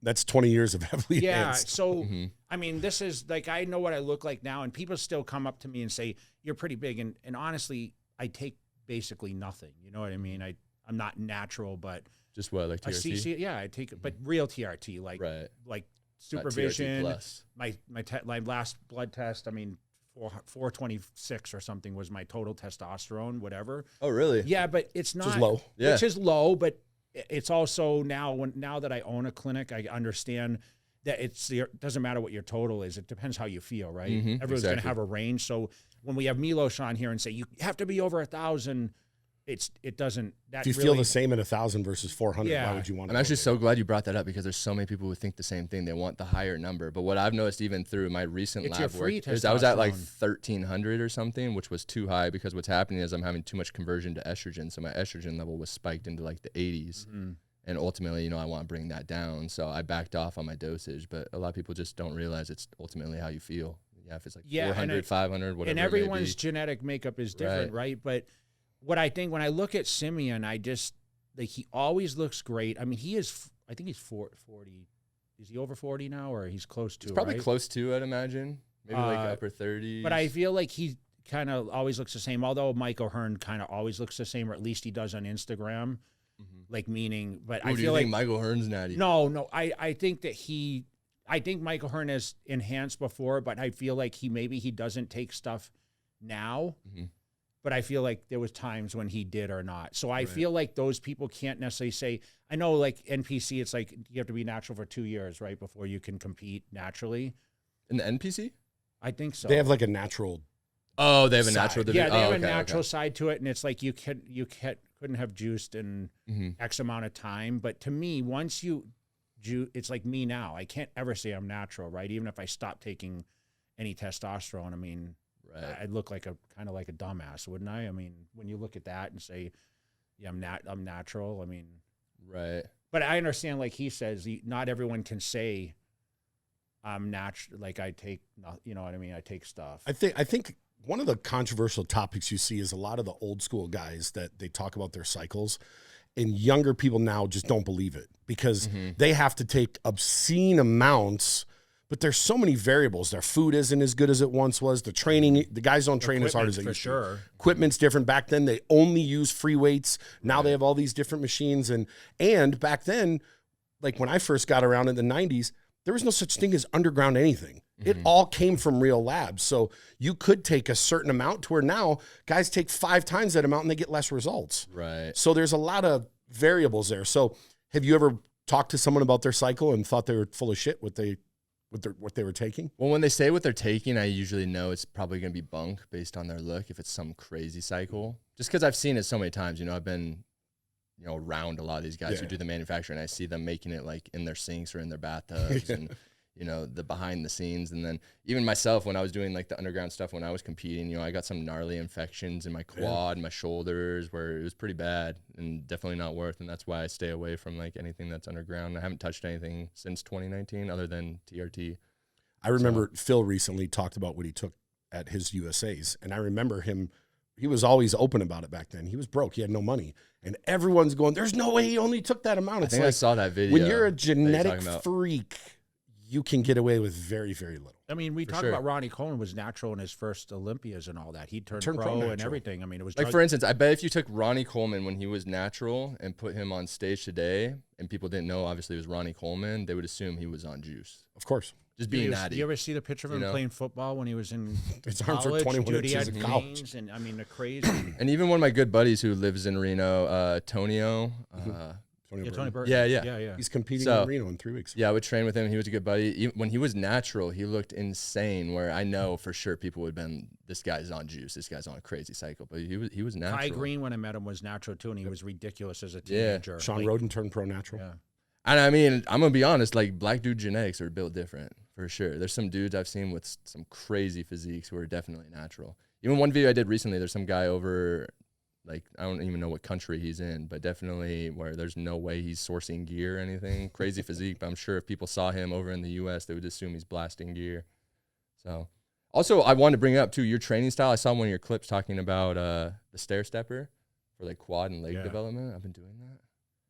That's 20 years of heavily enhanced. Yeah, so I mean, this is like, I know what I look like now, and people still come up to me and say, you're pretty big. And honestly, I take basically nothing. You know what I mean? I'm not natural, but Just what, like TRT? yeah, I take it, but real TRT, like, Right. like Not supervision. TRT plus. My last blood test, I mean, 426 or something was my total testosterone, whatever. Oh, really? Yeah, but it's not, Which is low. Yeah. which is low, but it's also now that I own a clinic, I understand that it doesn't matter what your total is. It depends how you feel, right? Mhm, Everyone's going to exactly. have a range. So when we have Milos on here and say you have to be over 1,000, it doesn't. That If you really, feel the same at 1,000 versus 400, Yeah. why would you want to? I'm actually so glad you brought that up because there's so many people who think the same thing. They want the higher number. But what I've noticed even through my recent It's your lab work free is I was at like testosterone. 1,300 or something, which was too high because what's happening is I'm having too much conversion to estrogen. So my estrogen level was spiked into like the 80s. Mm-hmm. And ultimately, you know, I want to bring that down. So I backed off on my dosage. But a lot of people just don't realize it's ultimately how you feel. Yeah, if it's like Yeah, and 400, 500, whatever. and it may everyone's be. genetic makeup is different, right? But what I think when I look at Simeon, I just like he always looks great. I mean, I think he's 40. Is he over 40 now, or he's close to? It's probably right? close to, I'd imagine. Maybe like upper 30s. But I feel like he kind of always looks the same. Although Mike O'Hearn kind of always looks the same, or at least he does on Instagram. Like meaning, but Ooh, I do feel you like think Michael Hearn's natty? no. I think that I think Michael Hearn has enhanced before, but I feel like he doesn't take stuff now. Mm-hmm. But I feel like there was times when he did or not. So I feel like those people can't necessarily say, I know like NPC, it's like you have to be natural for 2 years, right? Before you can compete naturally. In the NPC? I think so. They have like a natural. Oh, they have a Side. natural Yeah, division. they have oh, a okay, natural okay. side to it, and it's like you couldn't have juiced in X amount of time. But to me, once you it's like me now. I can't ever say I'm natural, right? Even if I stop taking any testosterone, I mean, I'd look like kind of like a dumbass, wouldn't I? I mean, when you look at that and say, yeah, I'm natural. I mean, Right. but I understand, like he says, not everyone can say I'm natural. Like I take, you know what I mean? I take stuff. I think one of the controversial topics you see is a lot of the old school guys that they talk about their cycles, and younger people now just don't believe it because they have to take obscene amounts. But there's so many variables. Their food isn't as good as it once was. The training, the guys don't train as hard as they for used to. sure. Equipment's different. Back then, they only use free weights. Now they have all these different machines. And back then, like when I first got around in the 90s, there was no such thing as underground anything. It all came from real labs. So you could take a certain amount to where now guys take 5 times that amount and they get less results. Right. So there's a lot of variables there. So have you ever talked to someone about their cycle and thought they were full of shit, what they were taking? Well, when they say what they're taking, I usually know it's probably going to be bunk based on their look if it's some crazy cycle. Just because I've seen it so many times. You know, I've been, you know, around a lot of these guys who do the manufacturing. I see them making it like in their sinks or in their bathtubs and, you know, the behind the scenes. And then even myself, when I was doing like the underground stuff, when I was competing, you know, I got some gnarly infections in my quad, my shoulders, where it was pretty bad and definitely not worth. And that's why I stay away from like anything that's underground. I haven't touched anything since 2019 other than TRT. I remember Phil recently talked about what he took at his USAs. And I remember him, he was always open about it back then. He was broke. He had no money. And everyone's going, there's no way he only took that amount. I It's think like, I saw that video. when you're a that you're genetic talking about. freak, you can get away with very, very little. I mean, we talk sure. about Ronnie Coleman was natural in his first Olympias and all that. He turned Turned pro pro and natural. everything. I mean, it was Like, for instance, I bet if you took Ronnie Coleman when he was natural and put him on stage today and people didn't know, obviously, it was Ronnie Coleman, they would assume he was on juice. Of course. Just being Do natty. you ever see the picture of him You know? playing football when he was in His arms were college? 21 Dude, he inches had in college. veins, and I mean, the crazy. And even one of my good buddies who lives in Reno, Tonio. Tony Tony Burton. Burton. Yeah, yeah. yeah. He's competing So- in Reno in 3 weeks. Yeah, I would train with him. He was a good buddy. When he was natural, he looked insane, where I know for sure people would have been, this guy's on juice, this guy's on a crazy cycle. But he was natural. Ty Green, when I met him, was natural too, and he was ridiculous as a teenager. Sean Like, Roden turned pro natural. Yeah. And I mean, I'm going to be honest, like black dude genetics are built different for sure. There's some dudes I've seen with some crazy physiques who are definitely natural. Even one video I did recently, there's some guy over, like, I don't even know what country he's in, but definitely where there's no way he's sourcing gear or anything. Crazy physique, but I'm sure if people saw him over in the U.S., they would assume he's blasting gear. So, also, I wanted to bring up, too, your training style. I saw one of your clips talking about the stair stepper for, like, quad and leg development. I've been doing that.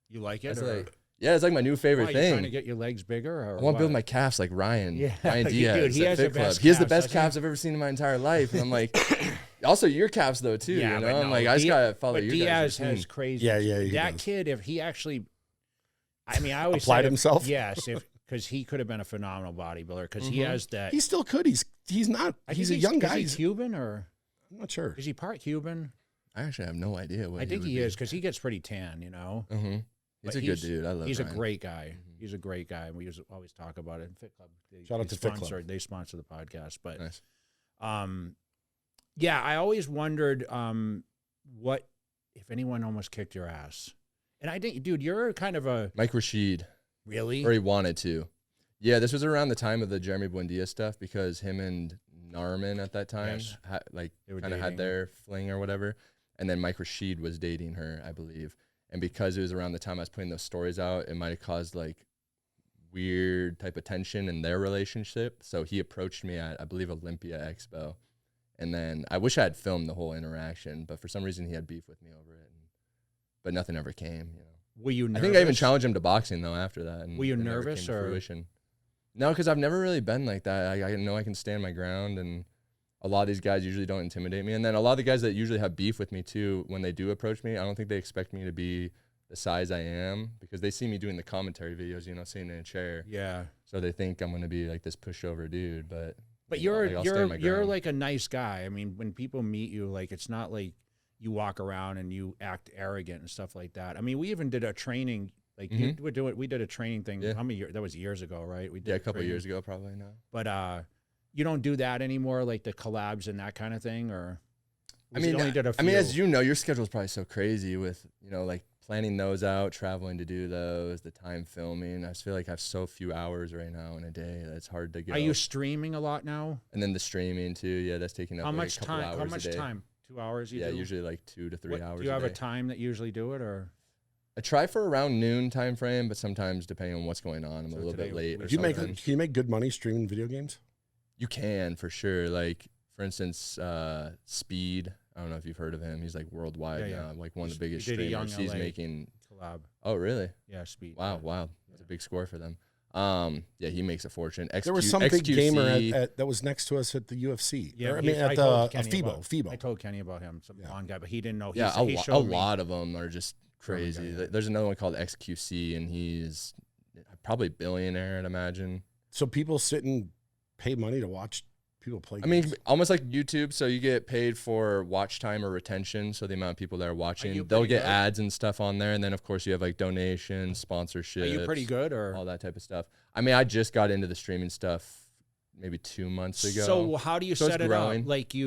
You like it? That's or- like, Yeah, it's like my new favorite Why, thing. you trying to get your legs bigger? Or I want to build what? my calves like Ryan. Yeah. Ryan Diaz. Dude, he at has the Fit Club. best He has the calves, best doesn't he? calves I've ever seen in my entire life. And I'm like, also your calves though too. Yeah, you know, but I'm no, like, I just gotta follow but you Diaz guys. has crazy. Yeah, he That does. kid, if he actually, I mean, I always Applied said if- himself? Yes, because he could have been a phenomenal bodybuilder because he has that. He still could. He's not. I He's think a young guy. Is he Cuban or I'm not sure. is he part Cuban? I actually have no idea what I think would he be. is because he gets pretty tan, you know. Mm-hmm. He's But a good dude. I love. He's Ryan. a great guy. He's a great guy. We always talk about it. Fit Club. Shout out to Fit Club. They sponsor the podcast, but Nice. yeah, I always wondered what if anyone almost kicked your ass. And I think, dude, you're kind of a Mike Rashid, really. or he wanted to. Yeah, this was around the time of the Jeremy Buendia stuff because him and Narman at that time, Yes. like They were kind of dating. had their fling or whatever. And then Mike Rashid was dating her, I believe. And because it was around the time I was putting those stories out, it might have caused like weird type of tension in their relationship. So he approached me at, I believe, Olympia Expo. And then I wish I had filmed the whole interaction, but for some reason he had beef with me over it. But nothing ever came, you know. Were you nervous? I think I even challenged him to boxing though after that. And Were you it never nervous, came to or- fruition. No, because I've never really been like that. I know I can stand my ground, and a lot of these guys usually don't intimidate me. And then a lot of the guys that usually have beef with me too, when they do approach me, I don't think they expect me to be the size I am because they see me doing the commentary videos, you know, sitting in a chair. Yeah. So they think I'm going to be like this pushover dude, but But you know, you're like, I'll stand my you're ground. like a nice guy. I mean, when people meet you, like it's not like you walk around and you act arrogant and stuff like that. I mean, we even did a training. Like we did a training thing. Yeah. How many years? That was years ago, right? We did yeah, a couple training. years ago probably now. But you don't do that anymore, like the collabs and that kind of thing, or I mean, only did a I mean, few? as you know, your schedule is probably so crazy with, you know, like planning those out, traveling to do those, the time filming. I just feel like I have so few hours right now in a day that it's hard to get. Are you streaming a lot now? And then the streaming too. Yeah, that's taking up How like much a couple time? hours How a much day. time? 2 hours? You Yeah, do? usually like 2 to 3 What- hours. Do you have a day. time that you usually do it, or I try for around noon time frame, but sometimes depending on what's going on, I'm So a little today bit late. we- Or Do you make something. can you make good money streaming video games? You can for sure. Like for instance, Speed. I don't know if you've heard of him. He's like worldwide Yeah, yeah. now, like one of the He biggest did a Young streamers. He's LA. making. collab? Oh really? Yeah, Speed. Wow, wow. That's a big score for them. Yeah, he makes a fortune. There was some big gamer that was next to us at the UFC. Yeah, Or, I mean at told the Kenny FIBO. I told Kenny about him, some blonde guy, but he didn't know. He Yeah, said- he a showed me. lot of them are just Showed me crazy. guy, yeah. There's another one called XQC, and he's probably billionaire, I'd imagine. So people sit and pay money to watch people play I mean, games. almost like YouTube. So you get paid for watch time or retention. So the amount of people that are watching, you they'll pretty get good? ads and stuff on there. And then, of course, you have like donations, sponsorships. Are you pretty good, or all that type of stuff? I mean, I just got into the streaming stuff maybe 2 months ago. So how do you So it's set it growing. up? Like do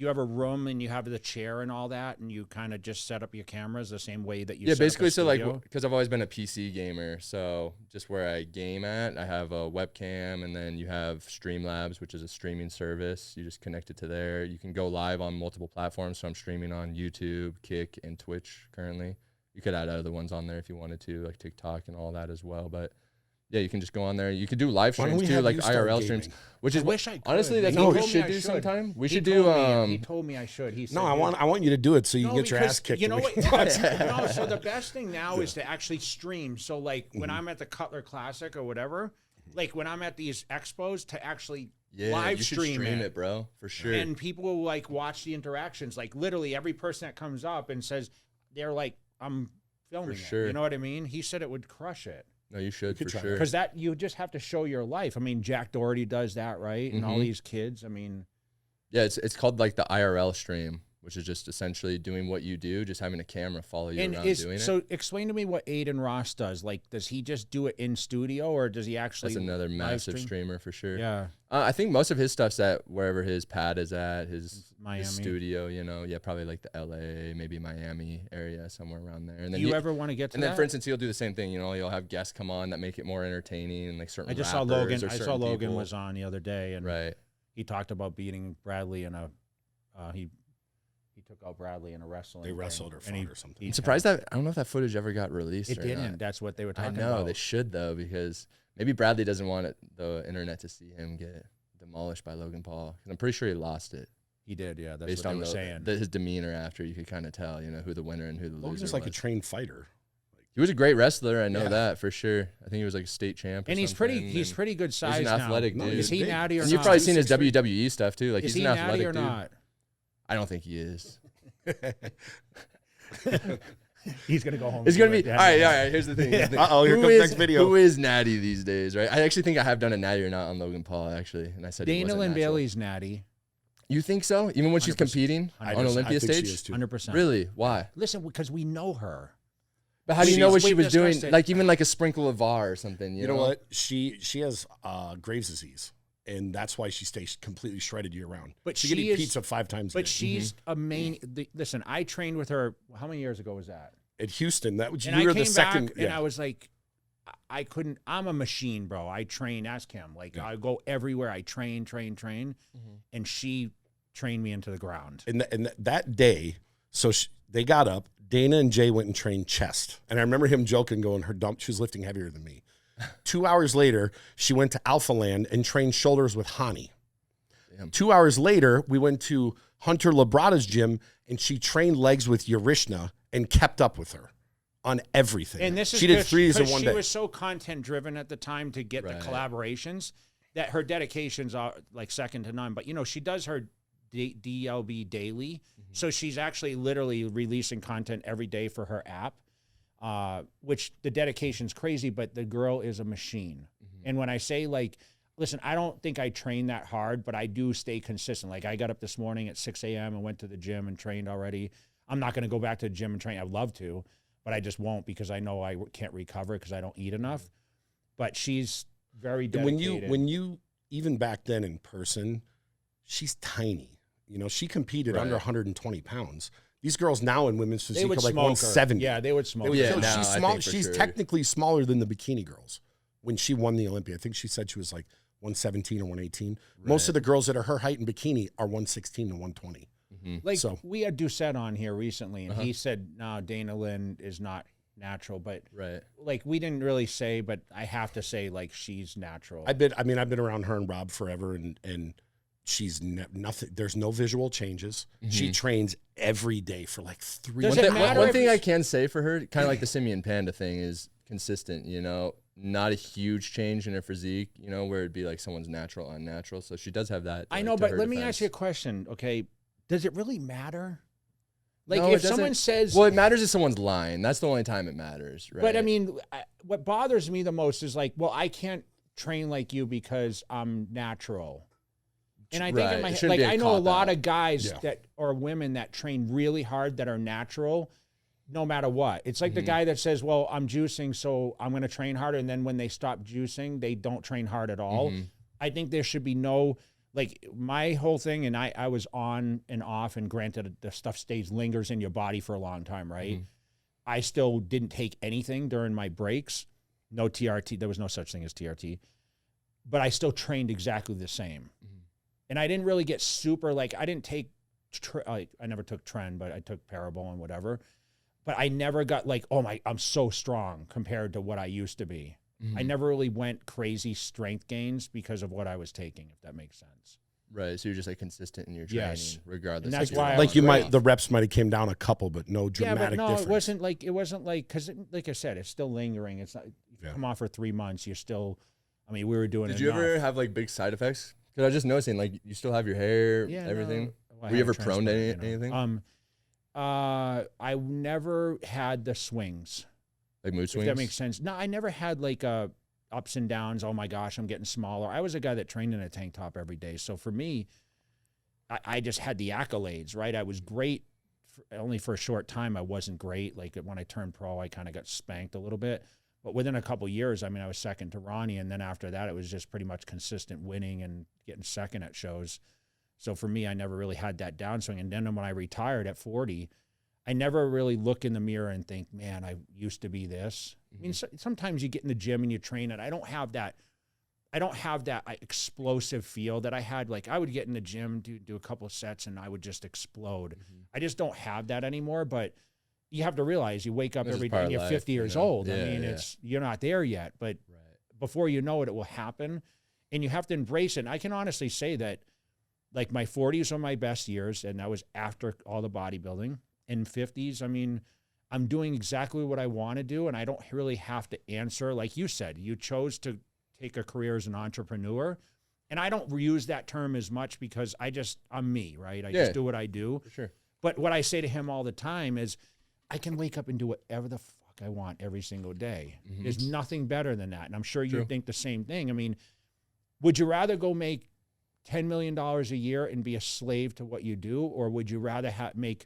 you have a room and you have the chair and all that, and you kind of just set up your cameras the same way that you? yeah, set up a basically, so like, studio? because I've always been a PC gamer, so just where I game at, I have a webcam, and then you have Streamlabs, which is a streaming service. You just connect it to there. You can go live on multiple platforms, so I'm streaming on YouTube, Kick, and Twitch currently. You could add other ones on there if you wanted to, like TikTok and all that as well, but yeah, you can just go on there. You could do live Why don't streams we too, have like you start IRL gaming? streams, which is I wish I could. honestly that's He what we told me should I do should. sometime. We He should told do me- He told me I should. He said, No, I want you to do it so you No, can get your because ass kicked. You know and what? we can watch it. No, so the best thing now is to actually stream. So like when I'm at the Cutler Classic or whatever, like when I'm at these expos, to actually live you should stream it, bro, for sure. and people will like watch the interactions. Like literally every person that comes up and says they're like, I'm filming it. sure. You know what I mean? He said it would crush it. No, you should could for try sure. Because that you just have to show your life. I mean, Jack Doherty does that, right? And all these kids. I mean, Yeah, it's called like the IRL stream, which is just essentially doing what you do, just having a camera follow you and around doing it. so explain to me what Aiden Ross does. Like, does he just do it in studio, or does he actually? That's another live massive stream? streamer for sure. Yeah, I think most of his stuff's at wherever his pad is at, his Miami. studio, you know. Yeah, probably like the LA, maybe Miami area, somewhere around there. And Do then you ever want to get to and that? then, for instance, he'll do the same thing. You know, he'll have guests come on that make it more entertaining, and like certain. I just saw rappers Logan. or I saw certain Logan people. was on the other day, and Right. he talked about beating Bradley in a. He took out Bradley in a wrestling. They thing, wrestled or and he- fought or something. he I'm surprised that I don't know if that footage ever got released. It or didn't. Not. That's what they were I talking know about. they should though, because maybe Bradley doesn't want the internet to see him get demolished by Logan Paul. 'Cause I'm pretty sure he lost it He did. Yeah, that's based what they on were saying. his demeanor after. You could kind of tell, you know, who the winner and who the Logan's loser like a was. trained fighter. He was a great wrestler. I know that for sure. I think he was like a state champ. And he's pretty good size he's an athletic now. dude. Is he natty or and not? you've probably seen his WWE stuff too. Like is he's he an natty athletic or dude. not? I don't think he is. He's gonna go home. It's gonna be all right. Here's the thing. Here comes next video. Who is natty these days, right? I actually think I have done a natty or not on Logan Paul actually, and I said Lynn Bailey's natty. You think so? Even when she's competing on Olympia stage? 100%. Really? Why? Listen, because we know her. But how do you know what she was doing? Like even like a sprinkle of VAR or something. You know what? She has Graves' disease, and that's why she stays completely shredded year round. But she eats pizza 5 times a day. But she's a main. Listen, I trained with her. How many years ago was that? At Houston. That was you were the second. And I was like, I couldn't. I'm a machine, bro. I train. Ask him. Like I go everywhere. I train, and she trained me into the ground. And that day, so they got up. Dana and Jay went and trained chest. And I remember him joking, going, she was lifting heavier than me. 2 hours later, she went to Alpha Land and trained shoulders with Hani. Damn. 2 hours later, we went to Hunter Labrada's gym, and she trained legs with Yarishna and kept up with her on everything. And this is she did 3s in one day. She was so content driven at the time to get the collaborations that her dedications are like second to none. But, she does her DLB daily. So she's actually literally releasing content every day for her app, which the dedication's crazy, but the girl is a machine. And when I say listen, I don't think I train that hard, but I do stay consistent. Like I got up this morning at 6 a.m. and went to the gym and trained already. I'm not going to go back to the gym and train. I'd love to, but I just won't because I know I can't recover because I don't eat enough. But she's very dedicated. When you even back then in person, she's tiny. She competed under 120 pounds. These girls now in women's physique are like 170. Yeah, they would smoke. She's small. She's technically smaller than the bikini girls. When she won the Olympia, I think she said she was like 117 or 118. Right. Most of the girls that are her height in bikini are 116 to 120. We had Doucette on here recently, and he said, no, Dana Lynn is not natural, but we didn't really say, but I have to say she's natural. I've been around her and Rob forever, and she's nothing. There's no visual changes. She trains every day for 3 months. One thing I can say for her, kind of like the Simeon Panda thing, is consistent. Not a huge change in her physique. Where it'd be like someone's natural, unnatural. So she does have that. I know, but let me ask you a question. Okay, does it really matter? No, if someone says, well, it matters if someone's lying. That's the only time it matters, right? But I mean, what bothers me the most is well, I can't train like you because I'm natural. And I think in my head, I know a lot of guys that are women that train really hard that are natural, no matter what. It's like the guy that says, well, I'm juicing, so I'm going to train harder. And then when they stop juicing, they don't train hard at all. I think there should be no, my whole thing, and I was on and off, and granted, the stuff lingers in your body for a long time, right? I still didn't take anything during my breaks. No TRT. There was no such thing as TRT. But I still trained exactly the same. And I didn't really get super, I didn't take, I never took Tren, but I took Parabol and whatever. But I never got I'm so strong compared to what I used to be. I never really went crazy strength gains because of what I was taking, if that makes sense. Right. So you're just consistent in your training, regardless. And that's why the reps might have came down a couple, but no dramatic difference. It wasn't because like I said, it's still lingering. It's not, come off for 3 months, you're still, we were doing Did you ever have big side effects? Because I was just noticing, you still have your hair, everything. Were you ever prone to anything? I never had the swings. Like mood swings? If that makes sense. No, I never had ups and downs. Oh my gosh, I'm getting smaller. I was a guy that trained in a tank top every day. So for me, I just had the accolades, right? I was great. Only for a short time, I wasn't great. When I turned pro, I kind of got spanked a little bit. But within a couple of years, I was second to Ronnie. And then after that, it was just pretty much consistent winning and getting second at shows. So for me, I never really had that downswing. And then when I retired at 40, I never really look in the mirror and think, man, I used to be this. Sometimes you get in the gym and you train it. I don't have that explosive feel that I had. I would get in the gym, do a couple of sets, and I would just explode. I just don't have that anymore. But you have to realize you wake up every day and you're 50 years old. You're not there yet, but before you know it, it will happen. And you have to embrace it. And I can honestly say that my 40s are my best years, and that was after all the bodybuilding. In 50s, I'm doing exactly what I want to do, and I don't really have to answer. Like you said, you chose to take a career as an entrepreneur, and I don't use that term as much because I'm me, right? I just do what I do. For sure. But what I say to him all the time is, I can wake up and do whatever the fuck I want every single day. There's nothing better than that. And I'm sure you think the same thing. I mean, would you rather go make $10 million a year and be a slave to what you do? Or would you rather make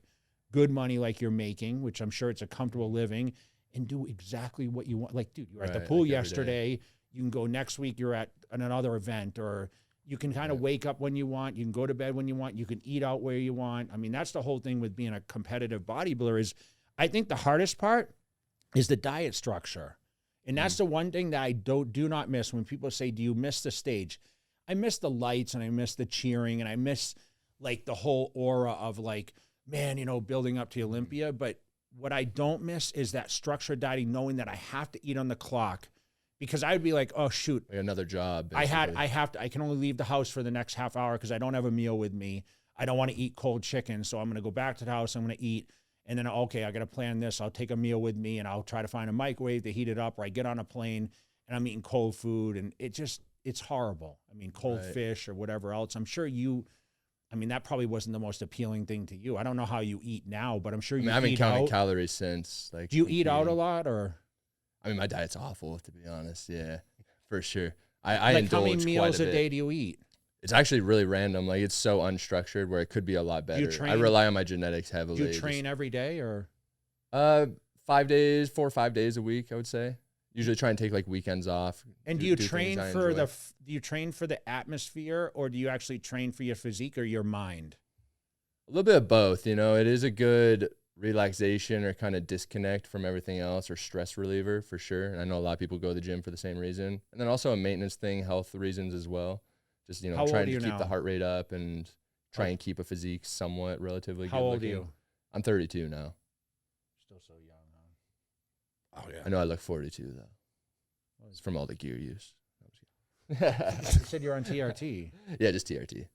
good money like you're making, which I'm sure it's a comfortable living, and do exactly what you want? Like, dude, you were at the pool yesterday. You can go next week, you're at another event, or you can kind of wake up when you want. You can go to bed when you want. You can eat out where you want. I mean, that's the whole thing with being a competitive bodybuilder is, I think the hardest part is the diet structure. And that's the one thing that I do not miss when people say, do you miss the stage? I miss the lights, and I miss the cheering, and I miss like the whole aura of like, man, you know, building up to Olympia. But what I don't miss is that structured dieting, knowing that I have to eat on the clock, because I would be like, oh shoot, like another job. Basically. I can only leave the house for the next half hour because I don't have a meal with me. I don't want to eat cold chicken. So I'm going to go back to the house. I'm going to eat. And then, okay, I got to plan this. I'll take a meal with me, and I'll try to find a microwave to heat it up, or I get on a plane and I'm eating cold food, and it's horrible. I mean, cold fish or whatever else. I'm sure that probably wasn't the most appealing thing to you. I don't know how you eat now, but I'm sure you eat out. I haven't counted calories since. Like, do you eat out a lot, or? I mean, my diet's awful, to be honest. Yeah, for sure. I indulge how many meals quite a day do you eat? It's actually really random. Like, it's so unstructured where it could be a lot better. I rely on my genetics heavily. Do you train every day, or? 5 days, 4 or 5 days a week, I would say. Usually try and take like weekends off. And do you train for the atmosphere, or do you actually train for your physique or your mind? A little bit of both. You know, it is a good relaxation or kind of disconnect from everything else, or stress reliever for sure. And I know a lot of people go to the gym for the same reason. And then also a maintenance thing, health reasons as well. Just, you know, trying to keep the heart rate up and try and keep a physique somewhat relatively good. How old are you? I'm 32 now. Still so young, huh? Oh, yeah. I know I look 42, though. It's from all the gear use. You said you're on TRT. Yeah, just TRT.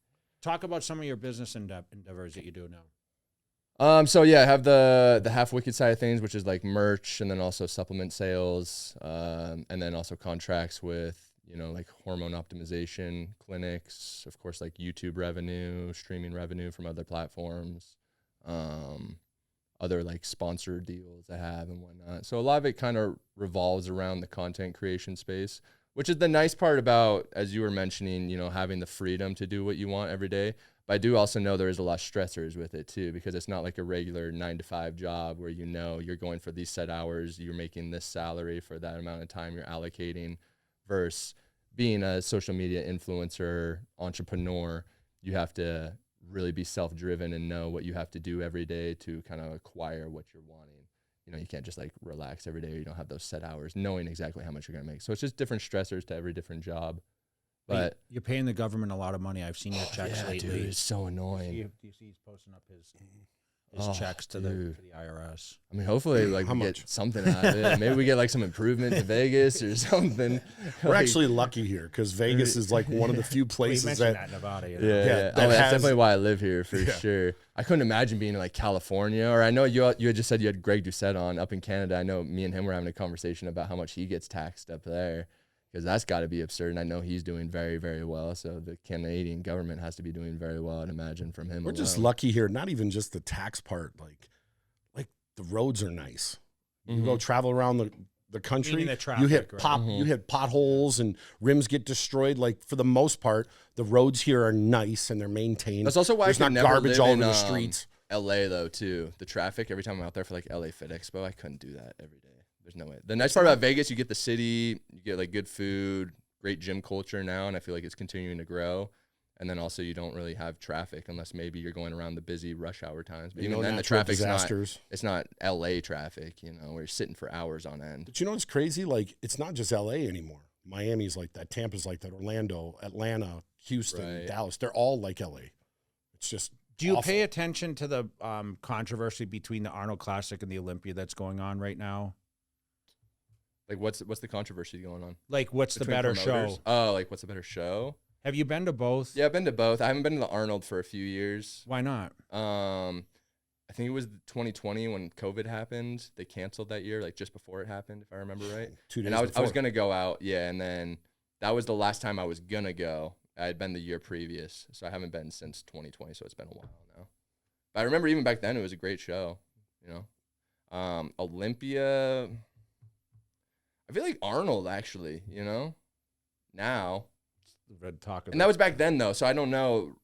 Talk about some of your business endeavors that you do now. So yeah, I have the half wicked side of things, which is like merch, and then also supplement sales, and then also contracts with, you know, like hormone optimization clinics, of course, like YouTube revenue, streaming revenue from other platforms, other like sponsored deals I have and whatnot. So a lot of it kind of revolves around the content creation space, which is the nice part about, as you were mentioning, you know, having the freedom to do what you want every day. But I do also know there is a lot of stressors with it too, because it's not like a regular 9-to-5 job where, you know, you're going for these set hours, you're making this salary for that amount of time you're allocating, versus being a social media influencer, entrepreneur. You have to really be self-driven and know what you have to do every day to kind of acquire what you're wanting. You know, you can't just like relax every day, or you don't have those set hours knowing exactly how much you're going to make. So it's just different stressors to every different job. But you're paying the government a lot of money. I've seen your checks lately. Dude, it's so annoying. Do you see he's posting up his checks to the IRS? I mean, hopefully, like, we get something out of it. Maybe we get like some improvement to Vegas or something. We're actually lucky here because Vegas is like one of the few places that Nevada. You know? Yeah. That's definitely why I live here for sure. I couldn't imagine being in like California, or I know you had just said you had Greg Doucette on up in Canada. I know me and him were having a conversation about how much he gets taxed up there, because that's got to be absurd. And I know he's doing very, very well. So the Canadian government has to be doing very well, I'd imagine, from him. We're just lucky here. Not even just the tax part. Like the roads are nice. You go travel around the country. Traffic, you hit right? you hit potholes and rims get destroyed. Like, for the most part, the roads here are nice and they're maintained. That's also why there's I could not never garbage live all in, over the streets. LA though too. The traffic every time I'm out there for like LA Fit Expo, I couldn't do that every day. There's no way. The nice part about Vegas, you get the city, you get like good food, great gym culture now, and I feel like it's continuing to grow. And then also you don't really have traffic unless maybe you're going around the busy rush hour times. But even then the traffic's it's not LA traffic, you know, where you're sitting for hours on end. But you know what's crazy? Like, it's not just LA anymore. Miami's like that, Tampa's like that, Orlando, Atlanta, Houston, Dallas. They're all like LA. It's just Do you pay attention to the controversy between the Arnold Classic and the Olympia that's going on right now? Like, what's the controversy going on? Like, what's the better show? Oh, like, what's the better show? Have you been to both? Yeah, I've been to both. I haven't been to the Arnold for a few years. Why not? I think it was 2020 when COVID happened. They canceled that year, like just before it happened, if I remember right. 2 days and I was before. gonna go out, yeah, and then that was the last time I was gonna go. I had been the year previous, so I haven't been since 2020. So it's been a while now. But I remember even back then it was a great show, you know. Olympia, I feel like Arnold actually, you know, now. And that was back then though, so I don't know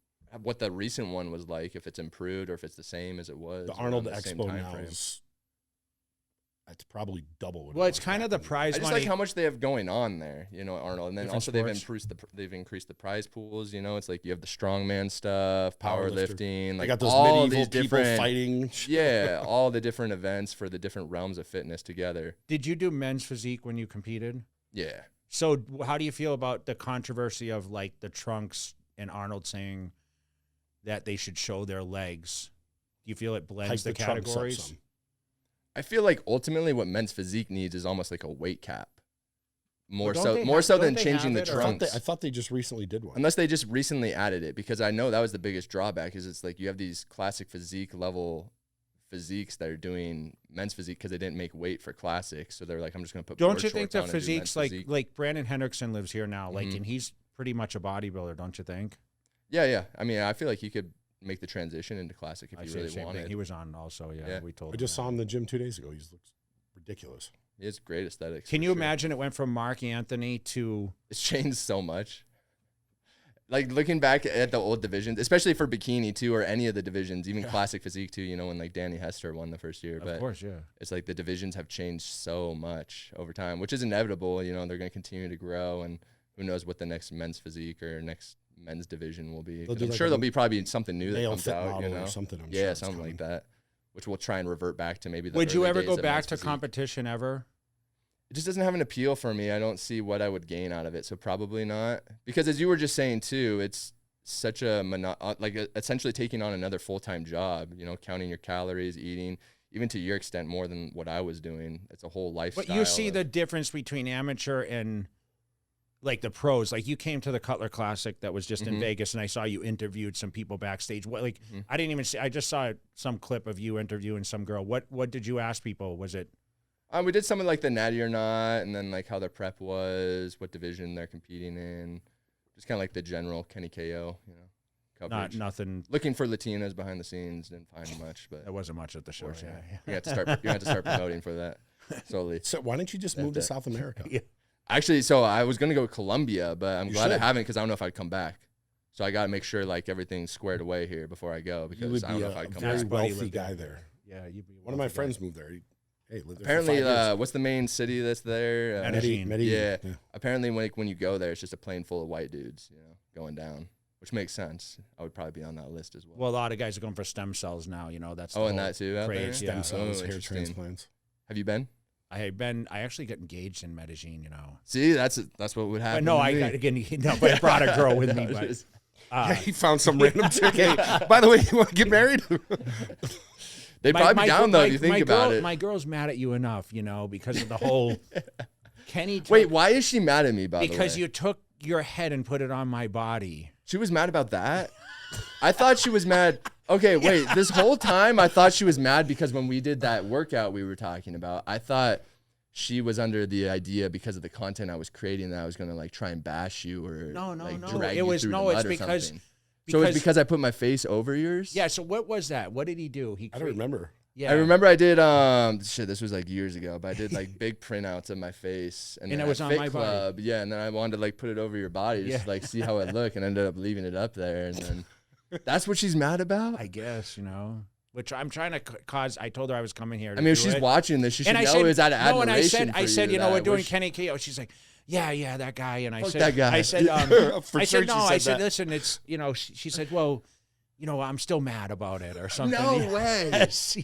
what the recent one was like, if it's improved or if it's the same as it was. The Arnold Expo now is, it's probably double. Well, it's kind of the prize I just money. like how much they have going on there, you know, Arnold. And then Different also sports. they've increased the prize pools, you know. It's like you have the strongman stuff, powerlifting, I like got those all medieval these people different fighting. yeah, all the different events for the different realms of fitness together. Did you do men's physique when you competed? Yeah. So how do you feel about the controversy of like the Trunks and Arnold saying that they should show their legs? Do you feel it blends Hike the Trunks up categories? some. I feel like ultimately what men's physique needs is almost like a weight cap. More Well, so don't they more have- so don't than they changing have the it, or- trunks. I thought they just recently did one. Unless they just recently added it, because I know that was the biggest drawback, is it's like you have these classic physique level physiques that are doing men's physique because they didn't make weight for classic. So they're like, I'm just going to put Don't board you think shorts the on and do men's physiques like physique. like Brandon Hendrickson lives here now, like, Mhm. and he's pretty much a bodybuilder, don't you think? Yeah. I mean, I feel like he could make the transition into classic if I he say the really same thing. wanted. He was on also, yeah. Yeah. We told I just him saw him in the gym 2 days ago. He looks ridiculous. He has great aesthetics. Can for you sure. imagine it went from Mark Anthony to It's changed so much. Like looking back at the old divisions, especially for bikini too, or any of the divisions, even classic physique too, you know, when like Danny Hester won the first year. But of course, yeah. it's like the divisions have changed so much over time, which is inevitable. You know, they're going to continue to grow, and who knows what the next men's physique or next men's division will be. They'll 'Cause do I'm like sure a there'll be probably something new that male comes fit out, you model or know, something, I'm yeah, sure it's something coming. like that, which will try and revert back to maybe the Would you early ever days go of back men's to physique. competition ever? It just doesn't have an appeal for me. I don't see what I would gain out of it, so probably not. Because as you were just saying too, it's such a essentially taking on another full-time job, you know, counting your calories, eating, even to your extent more than what I was doing. It's a whole lifestyle. But you see of- the difference between amateur and like the pros. Like you came to the Cutler Classic that was just in Mhm. Vegas, and I saw you interviewed some people backstage. What like Mhm. I didn't even see. I just saw some clip of you interviewing some girl. What did you ask people? Was it we did some of like the natty or not, and then like how their prep was, what division they're competing in, just kind of like the general Kenny KO, you know, not coverage. nothing? Looking for Latinas behind the scenes, didn't find much, but There wasn't much at the show. unfortunately, Yeah. you have to start promoting for that slowly. So why don't you just move to South America? Yeah. Actually, so I was gonna go to Colombia, but I'm You glad I should. haven't because I don't know if I'd come back. So I got to make sure like everything's squared away here before I go You because would I don't be know if a I'd come very That's back. buddy wealthy lived there. guy there. Yeah, you'd be One of my wealthy guy. friends moved there. Hey, lived there Apparently, for 5 years. what's the main city that's there? Medellin. Medellin. Yeah. Apparently, when you go there, it's just a plane full of white dudes, you know, going down, which makes sense. I would probably be on that list as well. Well, a lot of guys are going for stem cells now. You know, that's the Oh, and whole that too out there? craze. Stem Yeah. cells, Oh, hair interesting. transplants. Have you been? I actually got engaged in Medellin. You know, See, that's what would happen. but no, to I me. got again. No, but I brought a girl with me. But Just- Yeah, he found some random chick. Hey, by the way, you want to get married? They'd probably be down though if you think about girl, it. My girl's mad at you enough, you know, because of the whole Kenny. Wait, why is she mad at me? By the way, because you took your head and put it on my body. She was mad about that? I thought she was mad. Okay, wait. This whole time I thought she was mad because when we did that workout we were talking about, I thought she was under the idea because of the content I was creating that I was going to like try and bash you or No, like no. drag It you was through the no. mud It's or because something. So it's because I put my face over yours? yeah. So what was that? What did he do? I don't remember. Yeah, I remember I did this was like years ago, but I did like big printouts of my face and And then it was at on Fit my body. Club, yeah, and then I wanted to like put it over your body just to like see how it looked and ended up leaving it up there and then that's what she's mad about? I guess, you know. Which I'm trying to cause. I told her I was coming here. To I mean, if do she's it. watching this, she should And I know said, it's out of no, and admiration I said, for you know, that we're doing wish- Kenny KO. She's like, yeah, that guy. And I Fuck said, that guy. I said, For I sure said, no, she I said said, that. listen, it's, you know, she said, well, you know, I'm still mad about it or something. No way. Yes.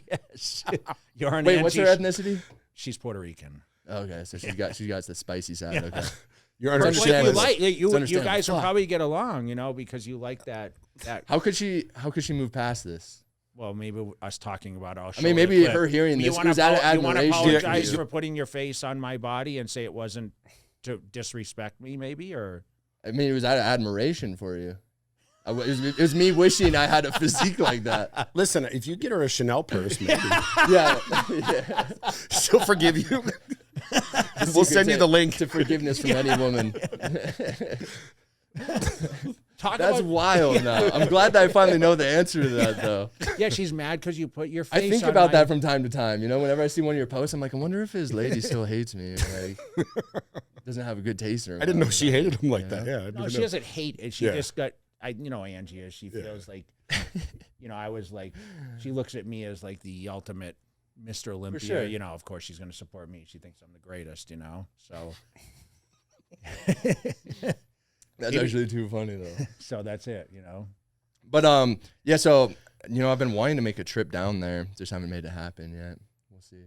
You're an Wait, what's her auntie. ethnicity? She's Puerto Rican. Okay, so she's got the spicy side. Okay. You're on It's her But understandable. you shit. like It's you understandable. guys will Fuck. probably get along, you know, because you like that. How could she move past this? Well, maybe us talking about. I'll show I mean, her maybe the clip. her hearing You this wanna was out of you want to admiration. apologize you. for putting your face on my body and say it wasn't to disrespect me, maybe, or I mean, it was out of admiration for you. It was me wishing I had a physique like that. Listen, if you get her a Chanel purse, maybe Yeah. she'll forgive you. We'll send you the link to forgiveness from any woman. That's about, wild now. I'm glad that I finally know the answer to that, though. Yeah, she's mad because you put your face I think on about my- that from time to time. You know, whenever I see one of your posts, I'm like, I wonder if his lady still hates me. Like, doesn't have a good taste in her. I didn't know mouth. she hated him like that. Yeah, I No, didn't she know. doesn't hate it. She Yeah. just got, you know, Angie is. She feels like, you know, I was like, she looks at me as like the ultimate Mr. Olympia. sure. You know, of course she's going to support me. She thinks I'm the greatest, you know, so. That's actually too funny though. So that's it, you know. But yeah. So you know, I've been wanting to make a trip down there, just haven't made it happen yet. We'll see.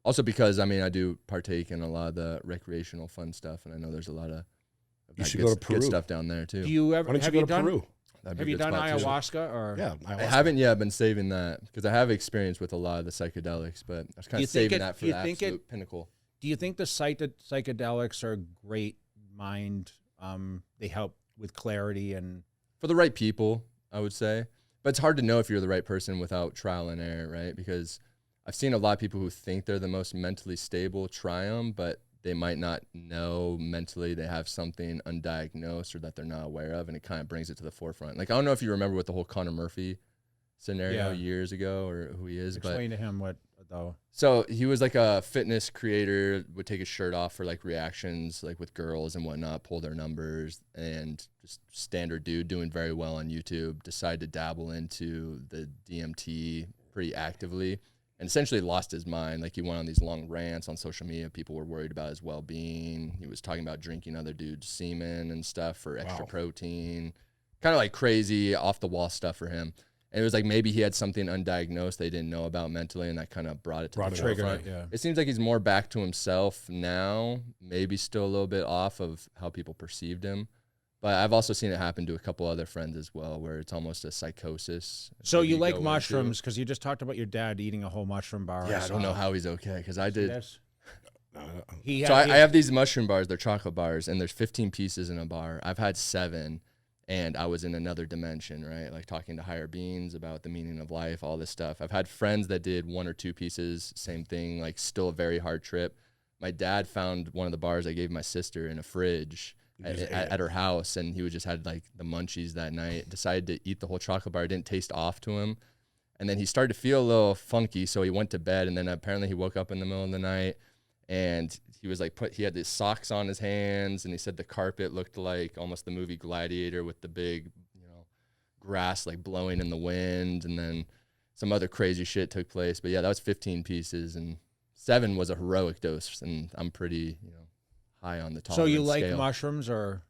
Also because I mean, I do partake in a lot of the recreational fun stuff, and I know there's a lot of You should good, go to Peru. good stuff down there too. Do you ever, Why don't you have go you to done, Peru? That'd be have a you good done spot, too. ayahuasca or? Yeah, I ayahuasca. haven't yet. I've been saving that because I have experience with a lot of the psychedelics, but I was kind you of think saving it- that for do you the think it- absolute pinnacle. Do you think the psychedelics are great mind? They help with clarity and For the right people, I would say. But it's hard to know if you're the right person without trial and error, right? Because I've seen a lot of people who think they're the most mentally stable try them, but they might not know mentally they have something undiagnosed or that they're not aware of, and it kind of brings it to the forefront. Like, I don't know if you remember what the whole Connor Murphy scenario Yeah. years ago or who he is, but explain to him what though. so he was like a fitness creator, would take his shirt off for like reactions, like with girls and whatnot, pull their numbers, and just standard dude doing very well on YouTube, decided to dabble into the DMT pretty actively and essentially lost his mind. Like he went on these long rants on social media. People were worried about his well-being. He was talking about drinking other dudes' semen and stuff for extra protein, kind of like crazy off the wall stuff for him. And it was like maybe he had something undiagnosed they didn't know about mentally, and that kind of brought it to the forefront. Yeah. It seems like he's more back to himself now, maybe still a little bit off of how people perceived him. But I've also seen it happen to a couple other friends as well, where it's almost a psychosis. So that you go like into. mushrooms because you just talked about your dad eating a whole mushroom bar. Yeah, I don't know how he's okay, because I did. Yes. Uh, He So had, I have these mushroom bars. They're chocolate bars, and there's 15 pieces in a bar. I've had 7, and I was in another dimension, right? Like talking to higher beings about the meaning of life, all this stuff. I've had friends that did 1 or 2 pieces, same thing, like still a very hard trip. My dad found one of the bars I gave my sister in a fridge at her house, and he just had like the munchies that night, decided to eat the whole chocolate bar. It didn't taste off to him. And then he started to feel a little funky, so he went to bed, and then apparently he woke up in the middle of the night, and he was like, he had these socks on his hands, and he said the carpet looked like almost the movie Gladiator with the big, grass like blowing in the wind, and then some other crazy shit took place. But yeah, that was 15 pieces, and 7 was a heroic dose, and I'm pretty, high on the tolerance So you like scale. mushrooms or?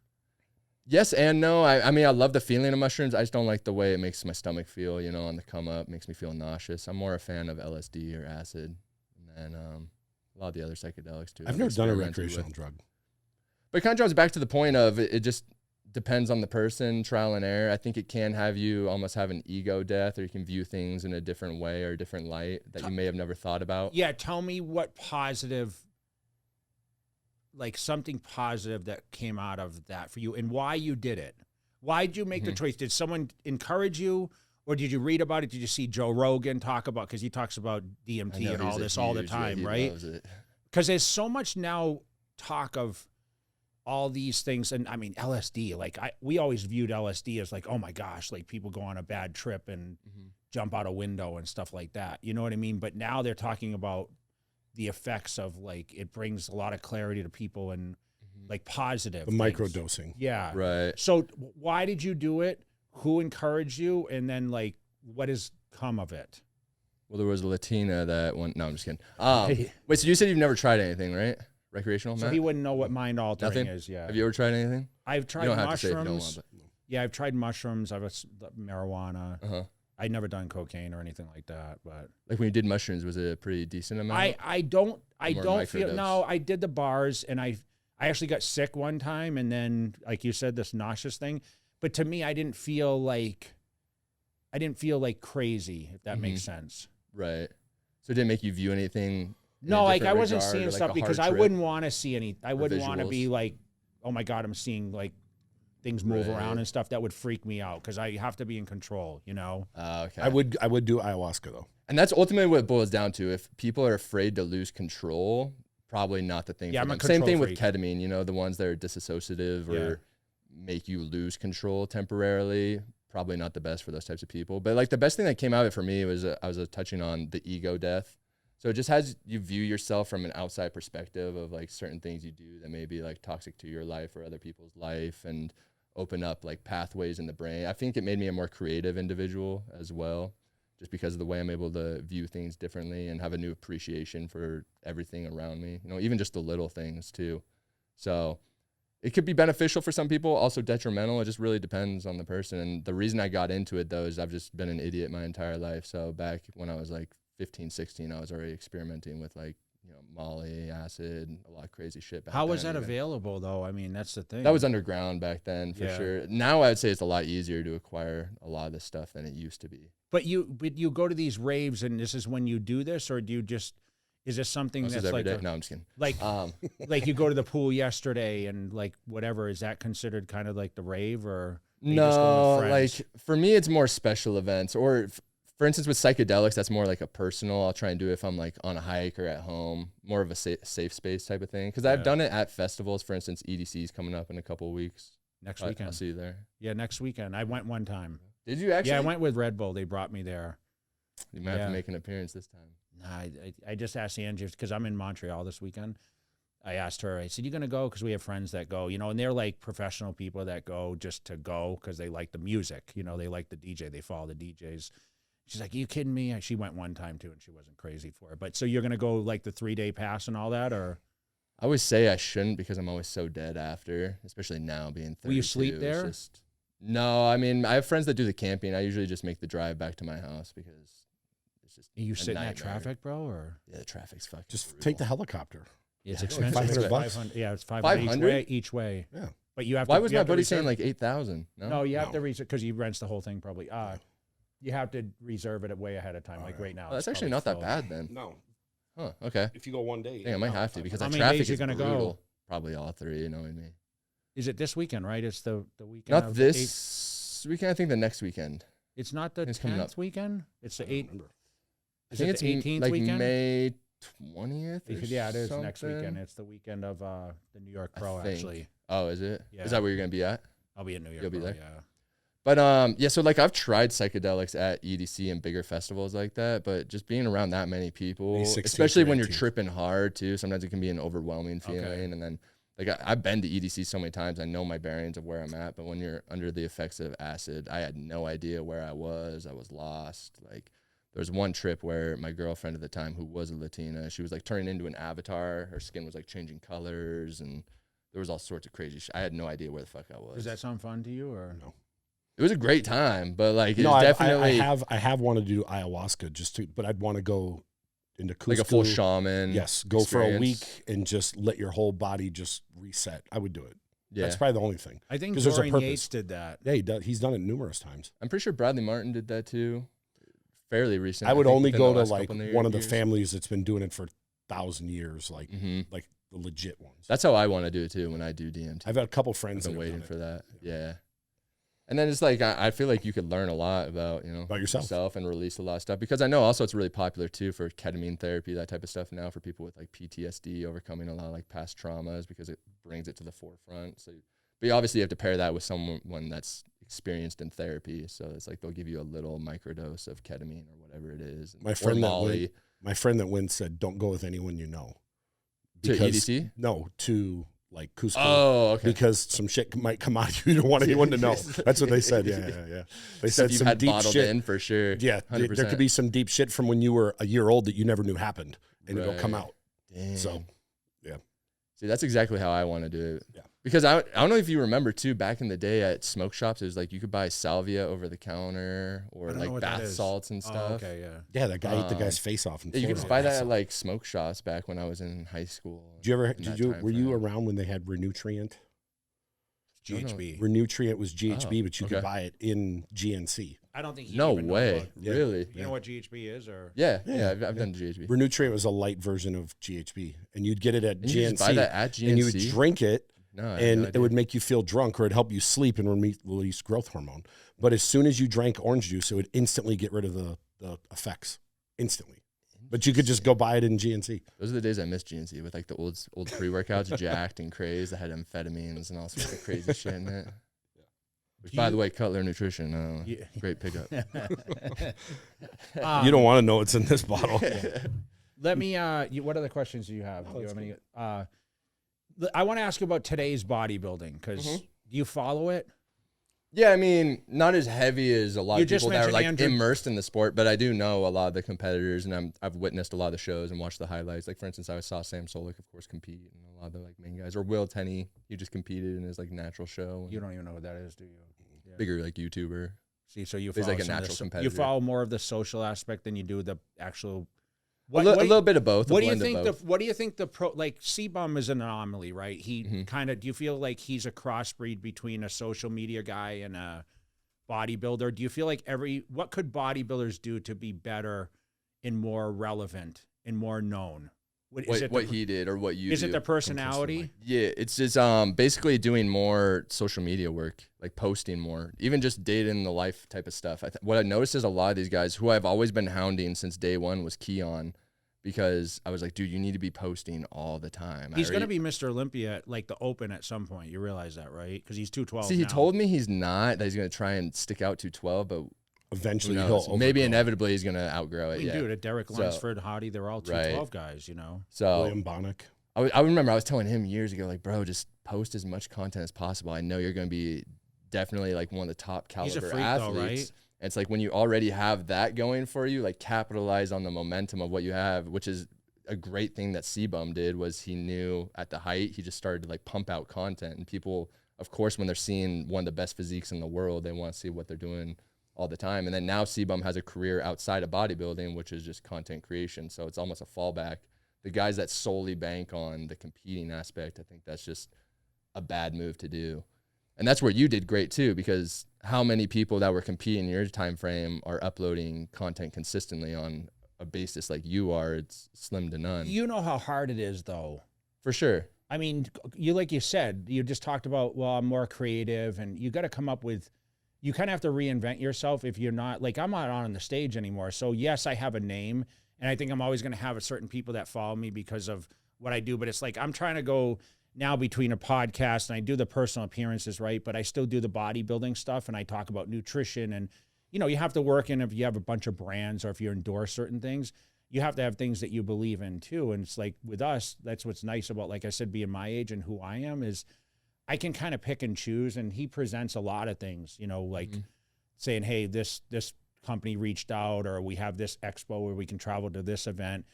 Yes and no. I mean, I love the feeling of mushrooms. I just don't like the way it makes my stomach feel, on the come up. Makes me feel nauseous. I'm more a fan of LSD or acid, and then a lot of the other psychedelics too. I've never done a experimented recreational with. drug. But it kind of draws back to the point of it just depends on the person, trial and error. I think it can have you almost have an ego death, or you can view things in a different way or a different light that you may have never thought about. Yeah, tell me what positive, like something positive that came out of that for you and why you did it. Why did you make the choice? Did someone encourage you, or did you read about it? Did you see Joe Rogan talk about, because he talks about I DMT know and all he's a this all the huge- time, he right? loves it. Because there's so much now talk of all these things, and I mean LSD. Like we always viewed LSD as like, oh my gosh, like people go on a bad trip and jump out a window and stuff like that. You know what I mean? But now they're talking about the effects of like it brings a lot of clarity to people and like positive. The things. microdosing. Yeah. Right. So why did you do it? Who encouraged you? And then like what has come of it? Well, there was a Latina that went. No, I'm just kidding. Wait, so you said you've never tried anything, right? Recreational, So Matt? he wouldn't know what mind altering Nothing? is. Yeah. Have you ever tried anything? I've tried You don't have to say if you don't mushrooms. want, but Yeah, I've tried mushrooms. I've marijuana. uh-huh. I'd never done cocaine or anything like that, but Like when you did mushrooms, was it a pretty decent amount? I don't More feel microdose? no. I did the bars and I actually got sick one time, and then like you said, this nauseous thing. But to me, I didn't feel like crazy, if that makes sense. Right. So it didn't make you view anything? in a No, like I different wasn't regard, seeing or like stuff a because hard I trip? wouldn't want to see any. I wouldn't want to visuals? be like, oh my God, I'm seeing like things move around and stuff, that would freak me out because I have to be in control, you know? Okay. I would do ayahuasca though. And that's ultimately what it boils down to. If people are afraid to lose control, probably not the thing Yeah, for I'm a them. Same thing control with freak. ketamine, you know, the ones that are disassociative or make you lose control temporarily, probably not the best for those types of people. But like the best thing that came out of it for me was I was touching on the ego death. So it just has you view yourself from an outside perspective of like certain things you do that may be like toxic to your life or other people's life, and open up like pathways in the brain. I think it made me a more creative individual as well, just because of the way I'm able to view things differently and have a new appreciation for everything around me, you know, even just the little things too. So it could be beneficial for some people, also detrimental. It just really depends on the person. And the reason I got into it though is I've just been an idiot my entire life. So back when I was like 15, 16, I was already experimenting with like, you know, Molly, acid, a lot of crazy shit back How then was that even. available though? I mean, that's the thing. That was underground back then for Yeah. sure. Now I would say it's a lot easier to acquire a lot of this stuff than it used to be. But you go to these raves and this is when you do this, or do you just, is this something This is that's every like, day. No, I'm just kidding. like, like you go to the pool yesterday and like whatever, is that considered kind of like the rave, or are you just going No, with like friends? for me, it's more special events, or for instance, with psychedelics, that's more like a personal. I'll try and do it if I'm like on a hike or at home, more of a safe space type of thing. Because I've done it at festivals. For instance, EDC is coming up in a couple of weeks. Next I'll weekend. see you there. Yeah, next weekend. I went one time. Did you actually? Yeah, I went with Red Bull. They brought me there. You might have Yeah. to make an appearance this time. Nah, I just asked Angie because I'm in Montreal this weekend. I asked her, I said, you going to go? Because we have friends that go, you know, and they're like professional people that go just to go because they like the music. You know, they like the DJ. They follow the DJs. She's like, are you kidding me? She went one time too, and she wasn't crazy for it. But so you're going to go like the 3-day pass and all that, or? I always say I shouldn't because I'm always so dead after, especially now being 32. Will you sleep It's there? just- no, I mean, I have friends that do the camping. I usually just make the drive back to my house because it's just You a sit in that nightmare. traffic, bro, or? Yeah, the traffic's fucking Just brutal. take the helicopter. It's Yeah, expensive. like It's $500. 500. Yeah, it's 500 500? each way. Yeah. But you have Why to. was you my have to buddy reserve- saying like 8,000? No, you have No. to reserve because he rents the whole thing probably. You have to reserve it way ahead of time. Like right now. Oh, that's it's actually probably not that full. bad then. No. Huh, okay. If you go one day. I think I might have to because How that many traffic days you is gonna go? brutal. Probably all 3, you know what I mean? Is it this weekend, right? It's the weekend. Not of this weekend, I think the next weekend. It's not the It's coming 10th up. weekend. It's the 8th. I Is think it it's the 18th like weekend? May 20th. Or Yeah, it is next something. weekend. It's the weekend of the New York I Pro. think. Actually, Oh, is it? Yeah. Is that where you're gonna be at? I'll be at New York. You'll be Pro, there? Yeah. But yeah, so like I've tried psychedelics at EDC and bigger festivals like that, but just being around that many people, May 16th especially or when you're 18th. tripping hard too, sometimes it can be an overwhelming feeling. Okay. And then like I've been to EDC so many times, I know my bearings of where I'm at, but when you're under the effects of acid, I had no idea where I was lost. Like there was one trip where my girlfriend at the time, who was a Latina, she was like turning into an avatar. Her skin was like changing colors, and there was all sorts of crazy shit. I had no idea where the fuck I was. Does that sound fun to you, or No. It was a great time, but like No, it's I definitely have wanted to do ayahuasca but I'd want to go into Cusco. like a full shaman. Yes, go for a week experience. and just let your whole body just reset. I would do it. Yeah, That's probably the only thing. I think 'Cause there's a Dorian purpose. Yates did that. Yeah, he's done it numerous times. I'm pretty sure Bradley Martin did that too, fairly recently. I would think only within go the to last like couple one of the years. families that's been doing it for 1,000 years, like Mhm. like the legit ones. That's how I want to do it too when I do DMT. I've had a couple I've friends been that have waiting done for it. that. Yeah. And then it's like I feel like you could learn a lot about About yourself. and release a lot of stuff, because I know also it's really popular too for ketamine therapy, that type of stuff now for people with like PTSD, overcoming a lot of like past traumas, because it brings it to the forefront. So, but you obviously have to pair that with someone that's experienced in therapy. So it's like they'll give you a little microdose of ketamine or whatever it is. My or friend that Molly. went, my friend that went said, "Don't go with anyone you know." To EDC? No, to like Cusco. Oh, okay. Because some shit might come out. You don't want anyone to know. That's what they said. Yeah. They Stuff said you've some had deep bottled shit. in for sure. Yeah, there 100%. could be some deep shit from when you were a year old that you never knew happened, and it'll come Right. out. Damn. So, yeah. See, that's exactly how I want to do it. Yeah. Because I don't know if you remember too, back in the day at smoke shops, it was like you could buy salvia over the counter or I don't know like what that bath is. salts and Oh, stuff. okay, yeah. Yeah, that guy ate the guy's face off. In Yeah, you could Florida. just buy that at like smoke shops back when I was in high school. Did you ever? in that time Were you frame. around when they had Renutrient? GHB. Renutrient was GHB, Oh, but you okay. could buy it in GNC. I don't think. No even know way. about- Yeah. Really? You know what GHB is, or Yeah. I've done GHB. Renutrient was a light version of GHB, and you'd get it at And you GNC, just buy that at and you would GNC? drink it, No, and it would make you feel drunk, or it'd help you sleep and release growth hormone. But as soon as you drank orange juice, it would instantly get rid of the effects instantly. But you could just go buy it in GNC. Those are the days I miss GNC with like the old pre-workouts, jacked and crazy. that had amphetamines and all sorts of crazy shit in it. Which, by the way, Cutler Nutrition, great pickup. You don't want to know what's in this bottle. Let me. What other questions do you have? Do you have any? I want to ask you about today's bodybuilding because do you follow it? Yeah, I mean, not as heavy as a lot of people that are like Andrew. immersed in the sport, but I do know a lot of the competitors, and I've witnessed a lot of the shows and watched the highlights. Like, for instance, I saw Sam Solik, of course, compete, and a lot of the like main guys, or Will Tenney, he just competed in his like natural show. You don't even know what that is, do you? Yeah. Bigger like YouTuber. See, so you He's follow like a natural competitor. You follow more of the social aspect than you do the actual. A little bit of both. What do you think? What do you think the pro like C-Bum is an anomaly, right? He kind of. Do you feel like he's a crossbreed between a social media guy and a bodybuilder? Do you feel like what could bodybuilders do to be better and more relevant and more known? What he did or what you is do? It the personality? Yeah, it's just basically doing more social media work, like posting more, even just data in the life type of stuff. What I noticed is a lot of these guys who I've always been hounding since day one was Keon, because I was like, dude, you need to be posting all the time. He's going to be Mr. Olympia at like the Open at some point. You realize that, right? Because he's 212. See, he told me he's not, that he's going to try and stick out 212, but eventually maybe inevitably he's going to outgrow it. Dude, at Derek Lunsford, Hottie, they're all 212 guys, you know? So William Bonnick. I remember I was telling him years ago, like, bro, just post as much content as possible. I know you're going to be definitely like one of the top caliber He's a freak, athletes. though, right? And it's like when you already have that going for you, like capitalize on the momentum of what you have, which is a great thing that C-Bum did. Was he knew at the height, he just started to like pump out content, and people, of course, when they're seeing one of the best physiques in the world, they want to see what they're doing all the time. And then now C-Bum has a career outside of bodybuilding, which is just content creation. So it's almost a fallback. The guys that solely bank on the competing aspect, I think that's just a bad move to do. And that's where you did great too, because how many people that were competing in your time frame are uploading content consistently on a basis like you are? It's slim to none. You know how hard it is, though. For sure. I mean, like you said, you just talked about, well, I'm more creative, and you got to come up with, you kind of have to reinvent yourself if you're not, like, I'm not on the stage anymore. So yes, I have a name, and I think I'm always going to have a certain people that follow me because of what I do. But it's like, I'm trying to go now between a podcast, and I do the personal appearances, right? But I still do the bodybuilding stuff, and I talk about nutrition, and, you know, you have to work in, if you have a bunch of brands or if you endorse certain things, you have to have things that you believe in too. And it's like with us, that's what's nice about, like I said, being my age and who I am, is I can kind of pick and choose. And he presents a lot of things, you know, like saying, hey, this company reached out, or we have this expo where we can travel to this event.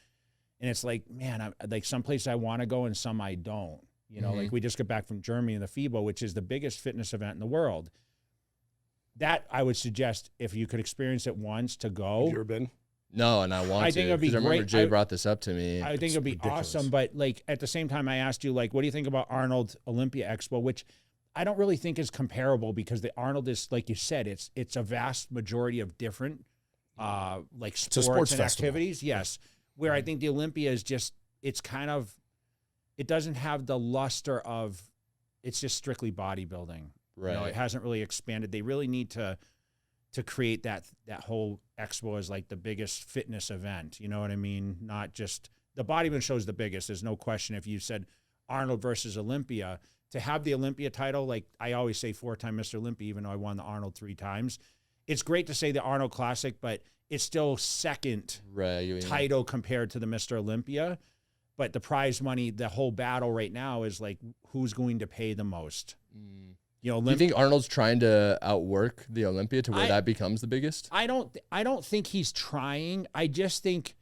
And it's like, man, like some places I want to go and some I don't, you know, like we just got back from Germany and the FIBO, which is the biggest fitness event in the world. That I would suggest, if you could experience it once, to go. Have you ever been? No, and I want to. think it'd be because I remember great. Jay brought this up to me. I think it'd be awesome. But like at the same time, I asked you, like, what do you think about Arnold Olympia Expo, which I don't really think is comparable, because the Arnold is, like you said, it's a vast majority of different like sports and activities. Yes. Where I think the Olympia is just, it's kind of, it doesn't have the luster of, it's just strictly bodybuilding. Right. You know, it hasn't really expanded. They really need to create that whole expo as like the biggest fitness event. You know what I mean? Not just the bodybuilding show is the biggest. There's no question. If you said Arnold versus Olympia, to have the Olympia title, like I always say, 4-time Mr. Olympia, even though I won the Arnold 3 times. It's great to say the Arnold Classic, but it's still second title compared to the Mr. Olympia. But the prize money, the whole battle right now is like, who's going to pay the most? You know, do you think Arnold's trying to outwork the Olympia to where that becomes the biggest? I don't think he's trying. I just think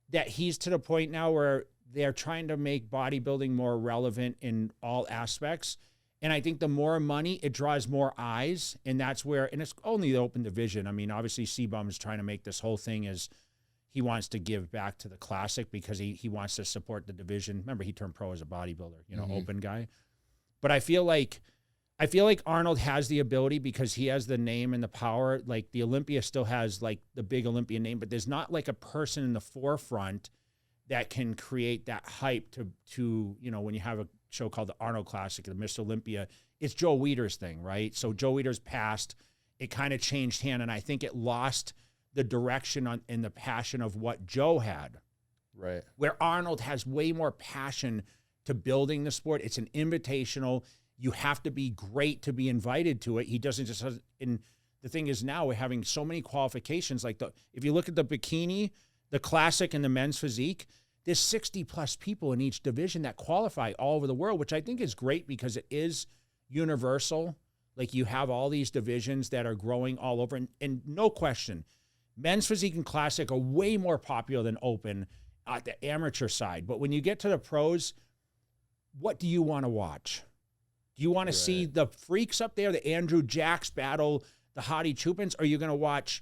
that he's to the point now where they're trying to make bodybuilding more relevant in all aspects. And I think the more money, it draws more eyes. And that's where, and it's only the open division. I mean, obviously C-Bum is trying to make this whole thing as he wants to give back to the classic, because he wants to support the division. Remember, he turned pro as a bodybuilder, you know, open guy. But I feel like Arnold has the ability, because he has the name and the power. Like the Olympia still has like the big Olympia name, but there's not like a person in the forefront that can create that hype to, you know, when you have show called the Arnold Classic, the Mr. Olympia. It's Joe Weider's thing, right? So Joe Weider's passed. It kind of changed hand, and I think it lost the direction and the passion of what Joe had. Right. Where Arnold has way more passion to building the sport. It's an invitational. You have to be great to be invited to it. He doesn't just, and the thing is now we're having so many qualifications. Like if you look at the bikini, the classic and the men's physique, there's 60 plus people in each division that qualify all over the world, which I think is great because it is universal. Like you have all these divisions that are growing all over, and no question, men's physique and classic are way more popular than open at the amateur side. But when you get to the pros, what do you want to watch? Do you want to see the freaks up there, the Andrew Jacks battle, the Hadi Chupins? Or are you going to watch,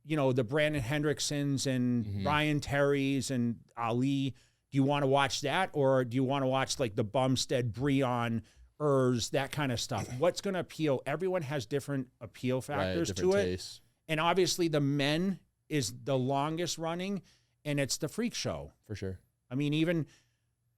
you know, the Brandon Hendricksons and Ryan Terrys and Ali? Do you want to watch that? Or do you want to watch like the Bumstead, Breon, that kind of stuff? What's going to appeal? Everyone has different appeal factors different to it. tastes. And obviously the men is the longest running, and it's the freak show. For sure. I mean, even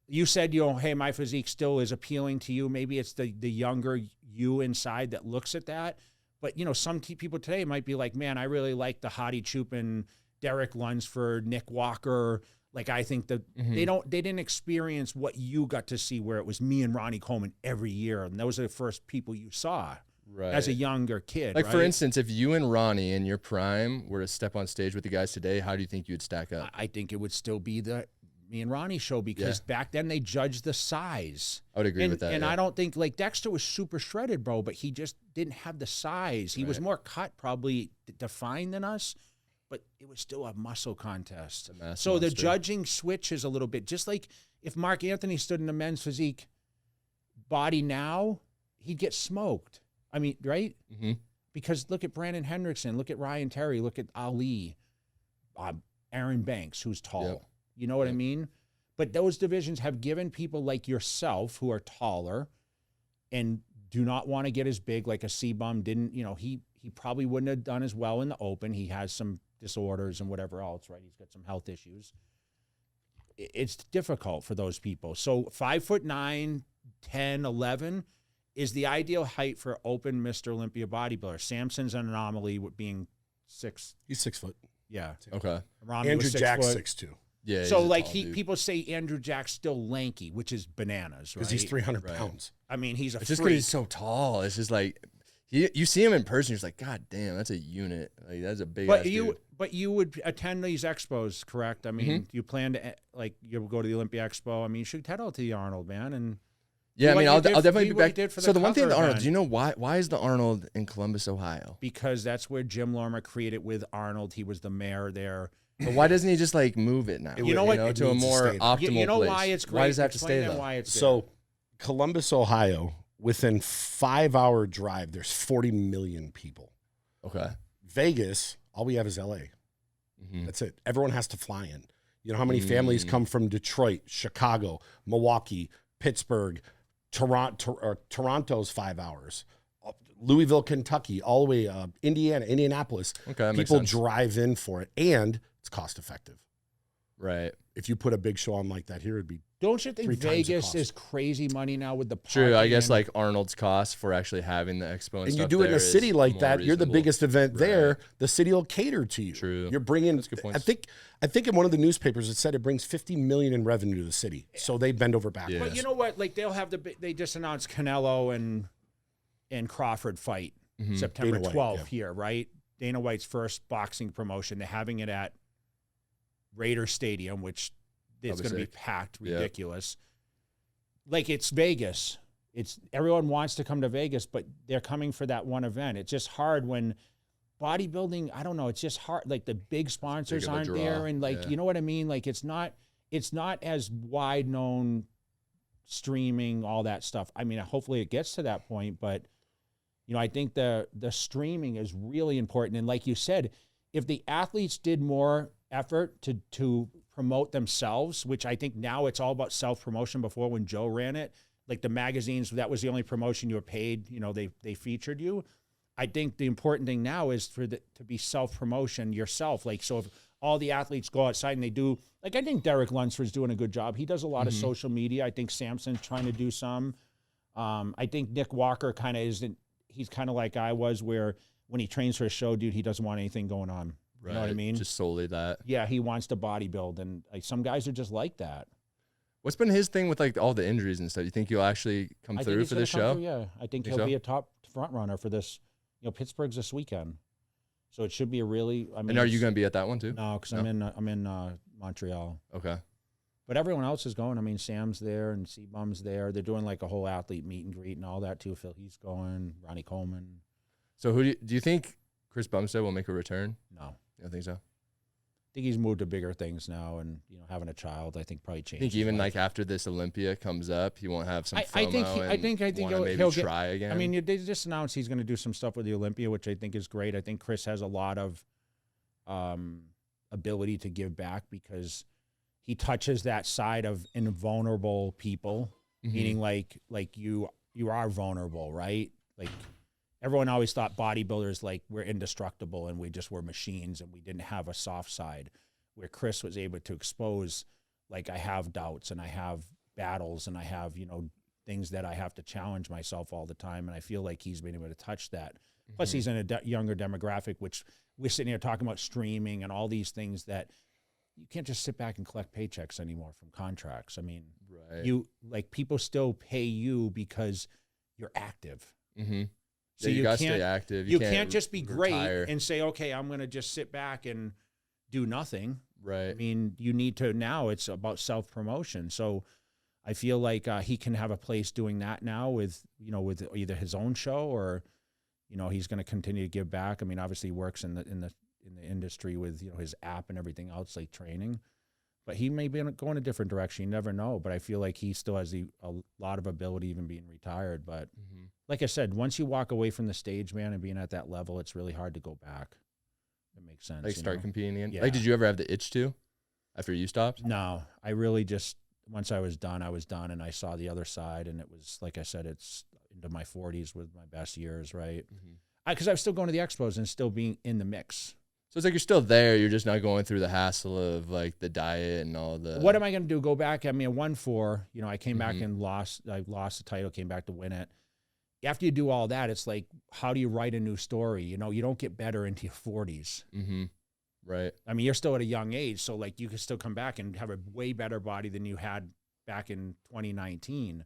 you said, you know, hey, my physique still is appealing to you. Maybe it's the younger you inside that looks at that. But, you know, some people today might be like, man, I really like the Hadi Chupin, Derek Lunsford, Nick Walker. Like, I think that they didn't experience what you got to see, where it was me and Ronnie Coleman every year. And those are the first people you saw as a younger kid. Like, for instance, if you and Ronnie in your prime were to step on stage with the guys today, how do you think you'd stack up? I think it would still be the me and Ronnie show, because back then they judged the size. I would agree with that. And I don't think, like, Dexter was super shredded, bro, but he just didn't have the size. He was more cut, probably defined than us, but it was still a muscle contest. So the judging switches a little bit. Just like if Mark Anthony stood in the men's physique body now, he'd get smoked. I mean, right? Because look at Brandon Hendrickson, look at Ryan Terry, look at Ali, Aaron Banks, who's tall. You know what I mean? But those divisions have given people like yourself who are taller and do not want to get as big, like a C-Bum didn't, you know, he probably wouldn't have done as well in the open. He has some disorders and whatever else, right? He's got some health issues. It's difficult for those people. So 5'9", 10, 11 is the ideal height for open Mr. Olympia bodybuilder. Samson's an anomaly with being 6. He's 6 foot. Yeah. Okay. Andrew Jack's 6'2". Yeah. So like people say Andrew Jack's still lanky, which is bananas, right? Because he's 300 pounds. I mean, he's a It's freak. just because he's so tall. It's just like you see him in person, you're just like, God damn, that's a unit. Like, that's a big. But you would attend these expos, correct? I mean, you plan to like you'll go to the Olympia Expo. I mean, you should head out to the Arnold, man, and yeah. I mean, I'll definitely be back. So the one thing, the Cutler Arnold. event, Do you know why is the Arnold in Columbus, Ohio? Because that's where Jim Lorimer created with Arnold. He was the mayor there. But why doesn't he just like move it now? You know what? To a more optimal You know place. why it's great? Why does it have to Explain stay though? why it's So, Columbus, Ohio, within 5-hour drive, there's 40 million people. Okay. Vegas, all we have is LA. That's it. Everyone has to fly in. You know how many families come from Detroit, Chicago, Milwaukee, Pittsburgh, Toronto's 5 hours. Louisville, Kentucky, all the way Indiana, Indianapolis. Okay, that makes people sense. drive in for it, and it's cost effective. Right. If you put a big show on like that here, it'd be Don't you think 3 times the Vegas cost. is crazy money now with the True. I guess parking? like Arnold's cost for actually having the expo and stuff you do it in there a city is like more that, you're the reasonable. biggest event there. Right. The city will cater to you. True. You're bringing. That's a good point. I think in one of the newspapers it said it brings $50 million in revenue to the city. So they bend over backwards. But you know what? Like they'll have they just announced Canelo and Crawford fight September Dana White, 12th here, right? Dana White's first boxing promotion. They're having it at Raider Stadium, which it's going to be packed, ridiculous. Like it's Vegas. It's everyone wants to come to Vegas, but they're coming for that one event. It's just hard when bodybuilding, I don't know, it's just hard. Like the big sponsors big of a aren't there, draw, and like you know what I mean? Like it's not as wide known streaming, all that stuff. I mean, hopefully it gets to that point, but you know, I think the streaming is really important. And like you said, if the athletes did more effort to promote themselves, which I think now it's all about self-promotion. Before, when Joe ran it, like the magazines, that was the only promotion you were paid, you know, they featured you. I think the important thing now is to be self-promotion yourself. Like, so if all the athletes go outside and they do, like, I think Derek Lunsford's doing a good job. He does a lot of social media. I think Samson's trying to do some. I think Nick Walker kind of isn't, he's kind of like I was, where when he trains for a show, dude, he doesn't want anything going on. Right. You know what I mean? Just solely that. Yeah, he wants to bodybuild, and like some guys are just like that. What's been his thing with like all the injuries and stuff? You think he'll actually come through for this show? Yeah, I think he'll be a top front runner for this. You know, Pittsburgh's this weekend, so it should be a really. I mean, and are you going to be at that one too? No, because I'm in Montreal. Okay. But everyone else is going. I mean, Sam's there and C-Bum's there. They're doing like a whole athlete meet and greet and all that too. Phil, he's going. Ronnie Coleman. So who do you think Chris Bumstead will make a return? No. You don't think so? I think he's moved to bigger things now, and having a child, I think probably changed. I think even like after this Olympia comes up, he won't have some FOMO. I think he'll try again. I mean, they just announced he's going to do some stuff with the Olympia, which I think is great. I think Chris has a lot of ability to give back because he touches that side of invulnerable people, meaning like you are vulnerable, right? Like everyone always thought bodybuilders, like, we're indestructible and we just were machines and we didn't have a soft side, where Chris was able to expose, like, I have doubts and I have battles and I have, things that I have to challenge myself all the time. And I feel like he's been able to touch that. Plus he's in a younger demographic, which we're sitting here talking about streaming and all these things that you can't just sit back and collect paychecks anymore from contracts. I mean, people still pay you because you're active. Mm-hmm. So you gotta stay active. You can't just be retire. Great and say, okay, I'm going to just sit back and do nothing. Right. I mean, you need to, now it's about self-promotion. So I feel like he can have a place doing that now with either his own show or, he's going to continue to give back. I mean, obviously he works in the industry with, his app and everything else, like training, but he may be going a different direction. You never know. But I feel like he still has a lot of ability, even being retired. But like I said, once you walk away from the stage, man, and being at that level, it's really hard to go back. It makes sense. Like start competing again. Yeah. Like, did you ever have the itch to after you stopped? No, I really just, once I was done, and I saw the other side, and it was, like I said, it's into my 40s with my best years, right? Because I was still going to the expos and still being in the mix. So it's like you're still there. You're just not going through the hassle of like the diet and all the. What am I going to do? Go back? I mean, I won 4. I came back and lost. I lost the title, came back to win it. After you do all that, it's like, how do you write a new story? You don't get better into your 40s. Right. I mean, you're still at a young age, so like you can still come back and have a way better body than you had back in 2019.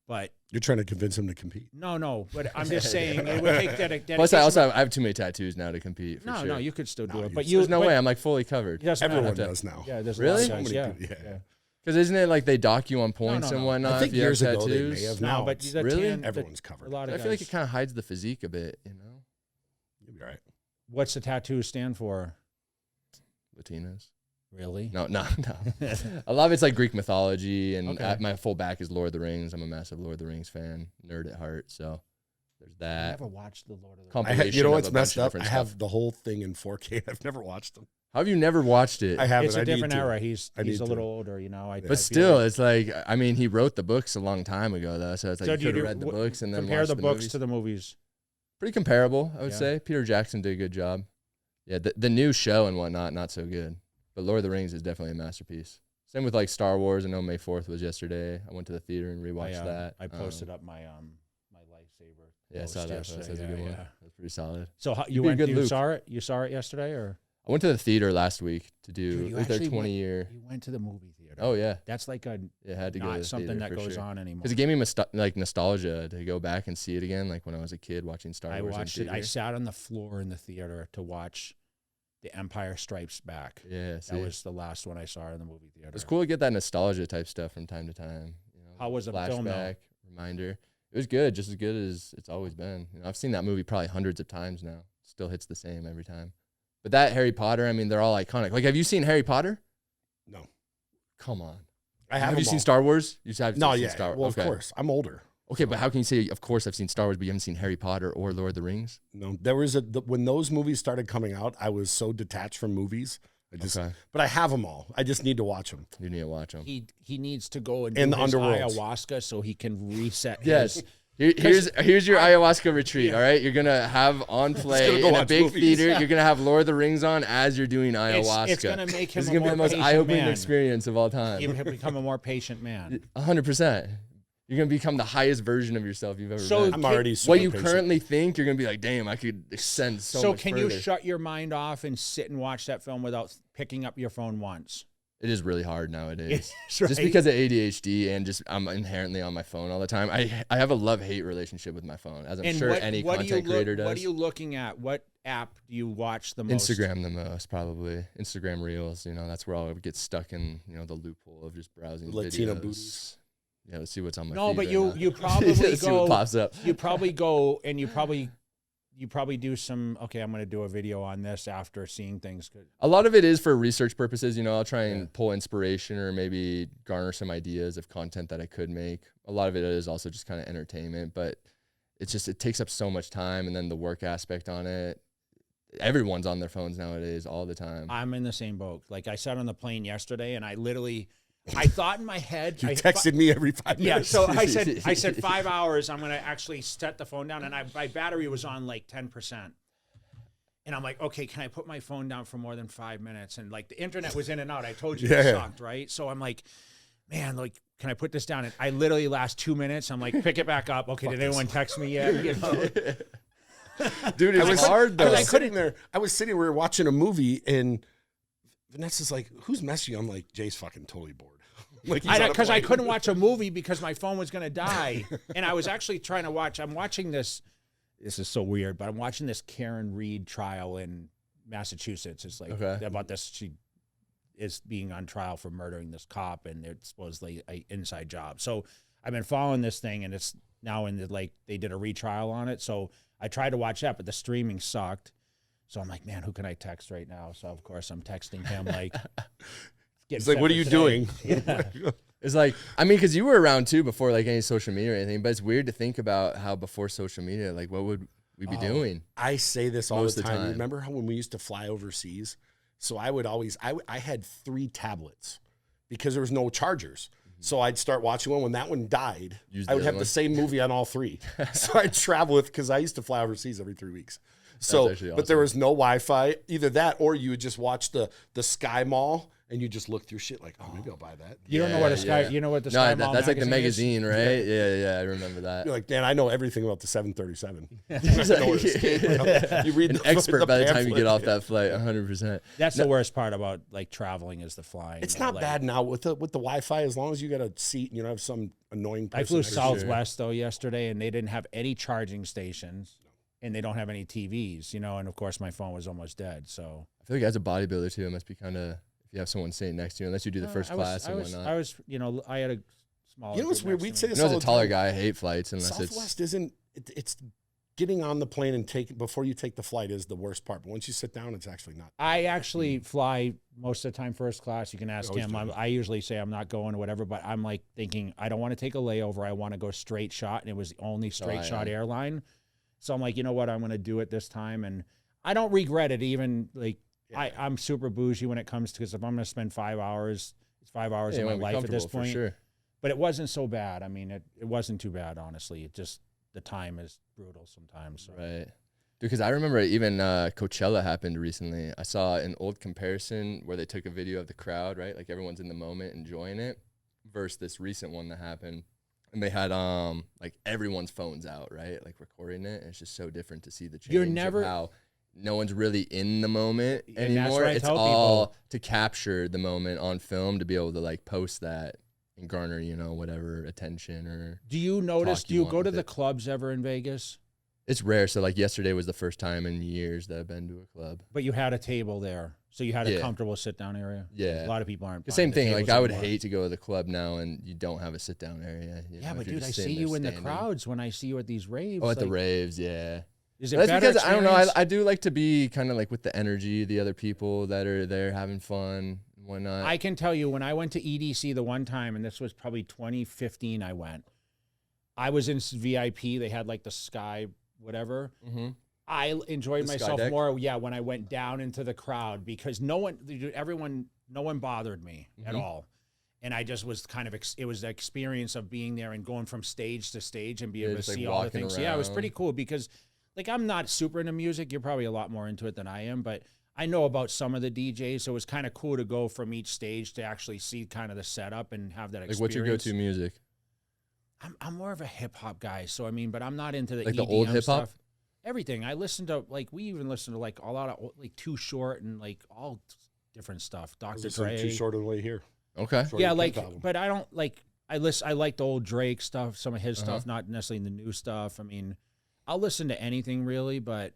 But you're trying to convince him to compete. No. But I'm just saying it would take dedication. Plus, I have too many tattoos now to compete. For sure. No, you could still do it. But there's no way. I'm like fully covered. Everyone does now. Yeah, there's really. A lot of guys, yeah. Because isn't it like they dock you on points and whatnot? I think years ago they may have. No, but really, everyone's covered. I feel like it kind of hides the physique a bit. You'll be right. What's the tattoos stand for? Latinas. Really? No. A lot of it's like Greek mythology, and my full back is Lord of the Rings. I'm a massive Lord of the Rings fan, nerd at heart. So there's that. I never watched the Lord of the Rings. You know what's messed up? I have the whole thing in 4K. I've never watched them. How have you never watched it? I haven't. It's a different era. He's a little older, But still, it's like, I mean, he wrote the books a long time ago, though. So it's like you could have read the books and then compare the books movies. To the movies. Pretty comparable, I would say. Peter Jackson did a good job. Yeah, the new show and whatnot, not so good. But Lord of the Rings is definitely a masterpiece. Same with like Star Wars. I know May 4th was yesterday. I went to the theater and rewatched that. I posted up my my lightsaber. Yeah, I saw that. That's a good one. That's pretty solid. So you saw it? You saw it yesterday, or? I went to the theater last week to do it was their 20-year. You went to the movie theater. Oh yeah, that's like had to go to the something that goes sure. on anymore. Because it gave me like nostalgia to go back and see it again, like when I was a kid watching Star Wars. I watched it. I sat on the floor in the theater to watch The Empire Strikes Back. Yeah, that was the last one I saw in the movie theater. It's cool to get that nostalgia type stuff from time to time. How was the film? Flashback, reminder. It was good, just as good as it's always been. I've seen that movie probably hundreds of times now. Still hits the same every time. But that Harry Potter, I mean, they're all iconic. Like, have you seen Harry Potter? No. Come on. Have you seen Star Wars? You have no, seen yeah. Star Wars. Well, of course. I'm older. Okay, but how can you say, of course, I've seen Star Wars, but you haven't seen Harry Potter or Lord of the Rings? No, there was when those movies started coming out, I was so detached from movies. But I have them all. I just need to watch them. You need to watch them. He needs to go and in do the his underworld ayahuasca so he can reset. Yes. Here's your ayahuasca retreat. All right, you're gonna have on play in a big theater. You're gonna have Lord of the Rings on as you're doing ayahuasca. It's gonna make him. This is gonna be the most eye-opening man. experience of all time. You'll become a more patient man. 100%. You're gonna become the highest version of yourself you've ever been. I'm already super what you patient. currently think, you're gonna be like, damn, I could ascend so much So can you further. shut your mind off and sit and watch that film without picking up your phone once? It is really hard nowadays. Right. Just because of ADHD and just I'm inherently on my phone all the time. I have a love-hate relationship with my phone, as I'm sure any content creator does. What are you looking at? What app do you watch the most? Instagram the most, probably. Instagram Reels, that's where I'll get stuck in, the loophole of just browsing Latino videos. booties. Yeah, let's see what's on my feed. No, but right you now. probably Let's see what go. pops up. You probably go and you probably do some. Okay, I'm going to do a video on this after seeing things. A lot of it is for research purposes. I'll try and pull inspiration or maybe garner some ideas of content that I could make. A lot of it is also just kind of entertainment, but it takes up so much time, and then the work aspect on it. Everyone's on their phones nowadays all the time. I'm in the same boat. Like I sat on the plane yesterday, and I thought in my head. You texted me every 5 minutes. Yeah, so I said 5 hours. I'm gonna actually set the phone down, and my battery was on like 10%. And I'm like, okay, can I put my phone down for more than 5 minutes? And like the internet was in and out. I told you it sucked, right? So I'm like, man, like, can I put this down? And I literally last 2 minutes, I'm like, pick it back up. Okay, did anyone text me yet? Dude, it's hard though. I was sitting, we were watching a movie, and Vanessa's like, who's messaging? I'm like, Jay's fucking totally bored. Like, because I couldn't watch a movie because my phone was going to die. And I was actually trying to I'm watching this. This is so weird, but I'm watching this Karen Reed trial in Massachusetts. It's like about this. She is being on trial for murdering this cop, and it's supposedly an inside job. So I've been following this thing, and it's now they did a retrial on it. So I tried to watch that, but the streaming sucked. So I'm like, man, who can I text right now? So of course I'm texting him like. It's like, what are you doing? Yeah. It's like, because you were around too before like any social media or anything, but it's weird to think about how before social media, like what would we be doing? I say this all the time. Remember how when we used to fly overseas? So I would always, I had 3 tablets because there was no chargers. So I'd start watching one. When that one died, I would have the same movie on all 3. So I'd travel with, because I used to fly overseas every 3 weeks. So, awesome. But there was no Wi-Fi, either that or you would just watch the Sky Mall. And you just look through shit like, oh, maybe I'll buy that. You don't know what a Sky. You know what the Sky Mall that's like the magazine magazine, is? right? Yeah, I remember that. You're like, Dan, I know everything about the 737. You read an expert by the time you get off that flight, 100%. That's the worst part about like traveling is the flying. It's not bad now with the Wi-Fi, as long as you got a seat and you don't have some annoying person. I flew Southwest though yesterday, and they didn't have any charging stations, and they don't have any TVs, and of course my phone was almost dead. So I feel like as a bodybuilder too, it must be kind of. You have someone sitting next to you, unless you do the first class and whatnot. I was, I had a small. You know what's weird? We'd say this as a taller guy, I hate flights unless Southwest isn't. It's getting on the plane and before you take the flight is the worst part. But once you sit down, it's actually not. I actually fly most of the time first class. You can ask him. I usually say I'm not going or whatever, but I'm like thinking I don't want to take a layover. I want to go straight shot, and it was the only straight shot airline. So I'm like, you know what? I'm going to do it this time, and I don't regret it. Even like. I'm super bougie when it comes to, because if I'm going to spend 5 hours, it's 5 hours of my life at this point. Sure. But it wasn't so bad. I mean, it wasn't too bad, honestly. It just, the time is brutal sometimes. So. Right. Because I remember even Coachella happened recently. I saw an old comparison where they took a video of the crowd, right? Like everyone's in the moment enjoying it, versus this recent one that happened. And they had like everyone's phones out, right? Like recording it. And it's just so different to see the change of how no one's really in the moment anymore. It's all to capture the moment on film to be able to like post that and garner, whatever attention or. Do you notice, do you go to the clubs ever in Vegas? It's rare. So like yesterday was the first time in years that I've been to a club. But you had a table there. So you had a comfortable sit down area. Yeah. A lot of people aren't. The same thing. Like I would hate to go to the club now and you don't have a sit down area. Yeah, but dude, I see you in the crowds when I see you at these raves. Oh, at the raves. Yeah. Is it that's better because experience? I don't know. I do like to be kind of like with the energy, the other people that are there having fun and whatnot. I can tell you when I went to EDC the one time, and this was probably 2015. I was in VIP. They had like the sky, whatever. Mm-hmm. I enjoyed myself more. Yeah, when I went down into the crowd because no one bothered me at all. And I just was kind of, it was the experience of being there and going from stage to stage and be able to just, see like, all the walking things. Yeah, it was pretty around. cool because like I'm not super into music. You're probably a lot more into it than I am, but I know about some of the DJs. So it was kind of cool to go from each stage to actually see kind of the setup and have that experience. Like, what's your go-to music? I'm more of a hip hop guy. So, I mean, but I'm not into the Like EDM the old hip hop? stuff. Everything. I listen to, like, we even listen to like a lot of like Too Short and like all different stuff. Dr. Dre. Too Short on the way here. Okay. Short Yeah, and like, Pink album. but I don't like. I like the old Drake stuff, some of his stuff, not necessarily the new stuff. I mean, I'll listen to anything really, but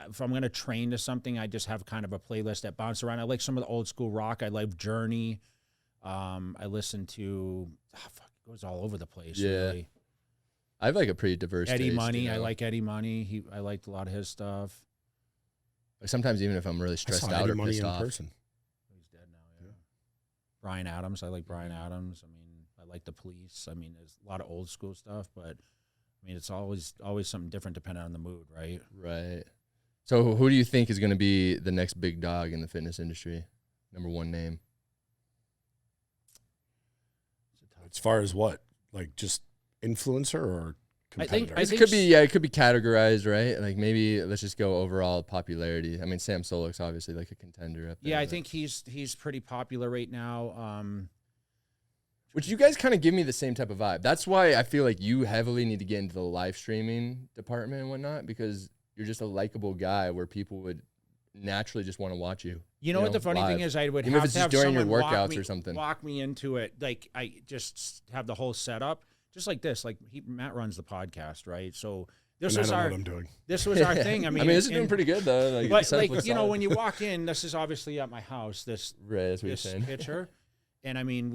if I'm gonna train to something, I just have kind of a playlist that bounces around. I like some of the old school rock. I like Journey. I listen to it goes all over the place. Yeah. Really. I have like a pretty diverse Eddie taste, Money. you know? I like Eddie Money. I liked a lot of his stuff. Like sometimes even if I'm really I stressed saw out Eddie or Money pissed in off. person. He's dead now. Yeah. Bryan Adams. I like Bryan Adams. I mean, I like the Police. I mean, there's a lot of old school stuff, but I mean, it's always something different depending on the mood, right? Right. So who do you think is going to be the next big dog in the fitness industry? Number one name. As far as what? Like just influencer or competitor? I think It could be categorized, right? Like maybe let's just go overall popularity. I mean, Sam Solek's obviously like a contender up there. Yeah, I but- think he's pretty popular right now. Which you guys kind of give me the same type of vibe. That's why I feel like you heavily need to get into the live streaming department and whatnot, because you're just a likable guy where people would naturally just want to watch you. You know what the funny live. thing is? I would Even if have it's to just have during your someone workouts or something. walk me into it. Like I just have the whole setup, just like this. Like Matt runs the podcast, right? So this And I was don't know our what I'm doing. this was our thing. I mean, this is doing and- pretty good though. Like, But the setup like looks you know, solid. when you walk in, this is obviously at my house. This Right, that's what you're this saying. picture, and I mean,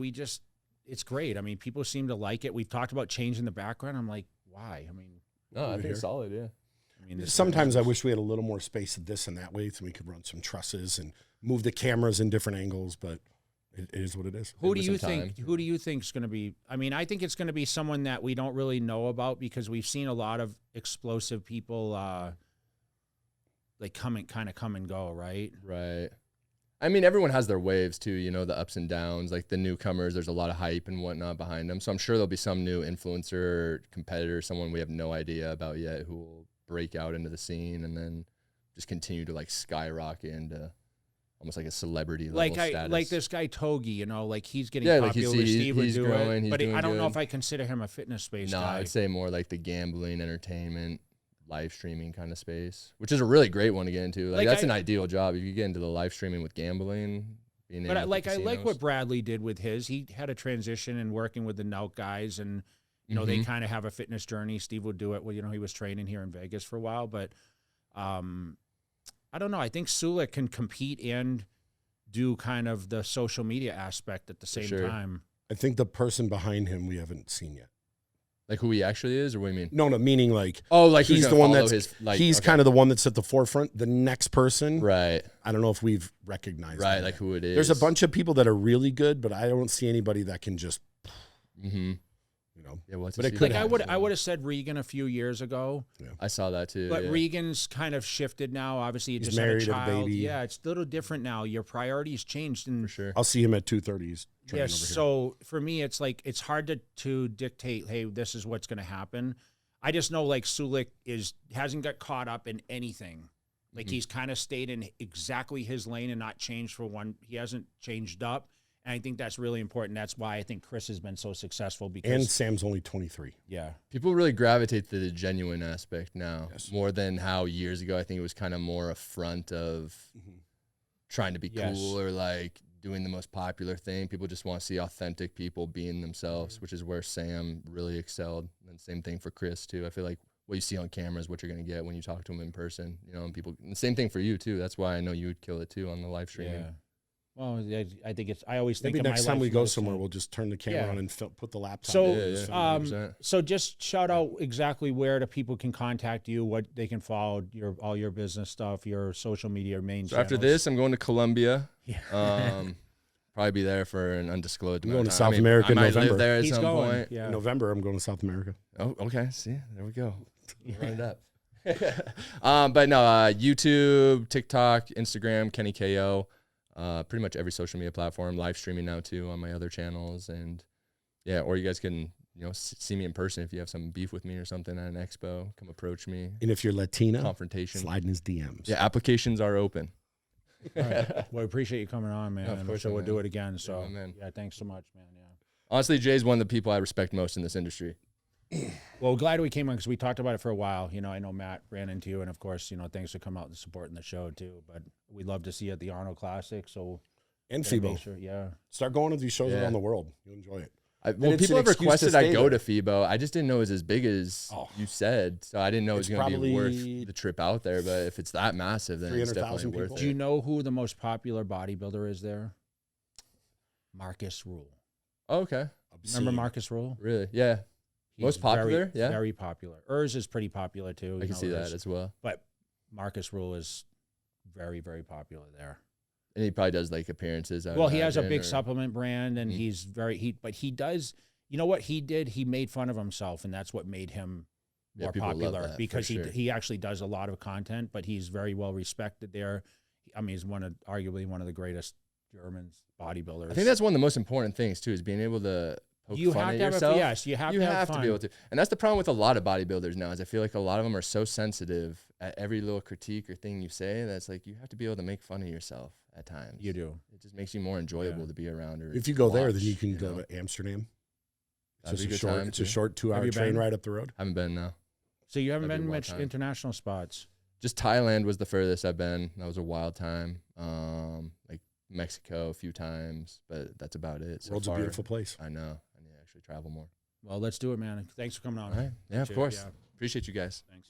it's great. I mean, people seem to like it. We've talked about changing the background. I'm like, why? I mean, No, I think here. it's solid, yeah. this Sometimes I wish we had a little more space of this and that way so we could run some trusses and move the cameras in different angles, but it is what it is. Who do Give you us some think? time. Who do you think is going to be? I mean, I think it's going to be someone that we don't really know about because we've seen a lot of explosive people, like come and go, right? Right. I mean, everyone has their waves too, you know, the ups and downs, like the newcomers, there's a lot of hype and whatnot behind them. So I'm sure there'll be some new influencer or competitor, someone we have no idea about yet who will break out into the scene and then just continue to like skyrocket into almost like a celebrity level status. Like this guy Togi, you know, like he's getting Yeah, like popular. he's Steve would do growing, it, he's but doing I don't know good. if I consider him a fitness space No, guy. I'd say more like the gambling, entertainment, live streaming kind of space, which is a really great one to get into. Like that's an ideal job if you get into the live streaming with gambling. Being But in with the I like casinos. what Bradley did with his. He had a transition and working with the Nout guys, and you know Mm-hmm. they kind of have a fitness journey. Steve would do it. Well, you know he was training here in Vegas for a while, but I don't know. I think Sulek can compete and do kind of the social media aspect at the same sure. time. I think the person behind him we haven't seen yet. Like who he actually is, or what do you mean? No, meaning like Oh, like who's he's gonna the one follow that's his, like, he's okay. kind of the one that's at the forefront. The next person, right, I don't know if we've recognized right, them like yet. who it is. There's a bunch of people that are really good, but I don't see anybody that can just, Mm-hmm. you know. Yeah, what's But it his could Like name? I would have said Regan a few years ago, I saw that too. but yeah. Regan's kind of shifted now. Obviously, he He's just had a married, had a child. baby. Yeah, it's a little different now. Your priorities changed, and for sure. I'll see him at 2:30s. yeah. So for me, it's like it's hard to dictate. Hey, this is what's going to happen. I just know like Sulek hasn't got caught up in anything. Like Mm-hmm. he's kind of stayed in exactly his lane and not changed for one. He hasn't changed up, and I think that's really important. That's why I think Chris has been so successful because And Sam's only 23. yeah. People really gravitate to the genuine aspect now, Yes. more than how years ago I think it was kind of more a front of trying to be Yes. cool or like doing the most popular thing. People just want to see authentic people being themselves, which is where Sam really excelled. And same thing for Chris too. I feel like what you see on camera is what you're going to get when you talk to him in person, you know, and people, and the same thing for you too. That's why I know you would kill it too on the live streaming. Yeah. Well, I think it's. I always think Maybe of next my time life we from go this somewhere, side. we'll just turn the camera Yeah. on and put the laptop. So, in and yeah, just yeah. film it. 100%. So just shout out exactly where the people can contact you, what they can follow, all your business stuff, your social media main. So after channels. this, I'm going to Colombia. Yeah. Probably be there for an undisclosed I'm amount going of to time. South I mean, America I in might November. live there at He's some going. point. Yeah. In November, I'm going to South America. Oh, okay. See, there we go. Run it up. But no, YouTube, TikTok, Instagram, Kenny KO. pretty much every social media platform, live streaming now too on my other channels. And yeah, or you guys can, you know, see me in person if you have some beef with me or something at an expo, come approach me. And if you're Latina, Confrontation. slide in his DMs. Yeah, applications are open. All right. Well, I appreciate you coming on, man. No, of course, so we'll man. do it again. So man. yeah, thanks so much, man. Yeah. Honestly, Jay's one of the people I respect most in this industry. Well, glad we came on because we talked about it for a while. You know, I know Matt ran into you, and of course, you know, thanks for coming out and supporting the show too. But we'd love to see you at the Arnold Classic. So And gotta make FIBO. sure, yeah. Start going to these shows Yeah. around the world. You'll enjoy it. Well, it's people an have excuse to requested I stay go there. to FIBO. I just didn't know it was as big as you said. So I didn't know it was It's going to be worth probably the trip out there. But if it's that massive, then it's 300,000 definitely worth people. it. Do you know who the most popular bodybuilder is there? Marcus Rule. Oh, okay. Remember Marcus Rule? Really? Yeah. He's Most popular? Very, Yeah. very popular. Urs is pretty popular too. I you can know, see that Urs. as well. But Marcus Rule is very, very popular there. And he probably does like appearances. I would Well, he has a imagine, big supplement brand, and he's but he does. You know what he did? He made fun of himself, and that's what made him Yeah, more people love popular that, because for sure. he actually does a lot of content, but he's very well respected there. I mean, he's arguably one of the greatest German bodybuilders. I think that's one of the most important things too, is being able to poke You fun have at to have yourself. yes, you have to have fun. be able to. And that's the problem with a lot of bodybuilders now, is I feel like a lot of them are so sensitive at every little critique or thing you say that's like you have to be able to make fun of yourself at times. You do. It just makes you more enjoyable to be around. Or If you go there, watch, then you can go know? to Amsterdam. It's That'd just be a a good short, time, it's a too. short 2-hour Have you train been? ride up the road. Haven't been now. So you haven't That'd be been a much wild time. international spots. Just Thailand was the furthest I've been. That was a wild time. Like Mexico a few times, but that's about it. So World's far. a beautiful place. I know. I need to actually travel more. Well, let's do it, man. Thanks for coming on. All right. Yeah, of Cheers. course. Yeah. Appreciate you guys. Thanks.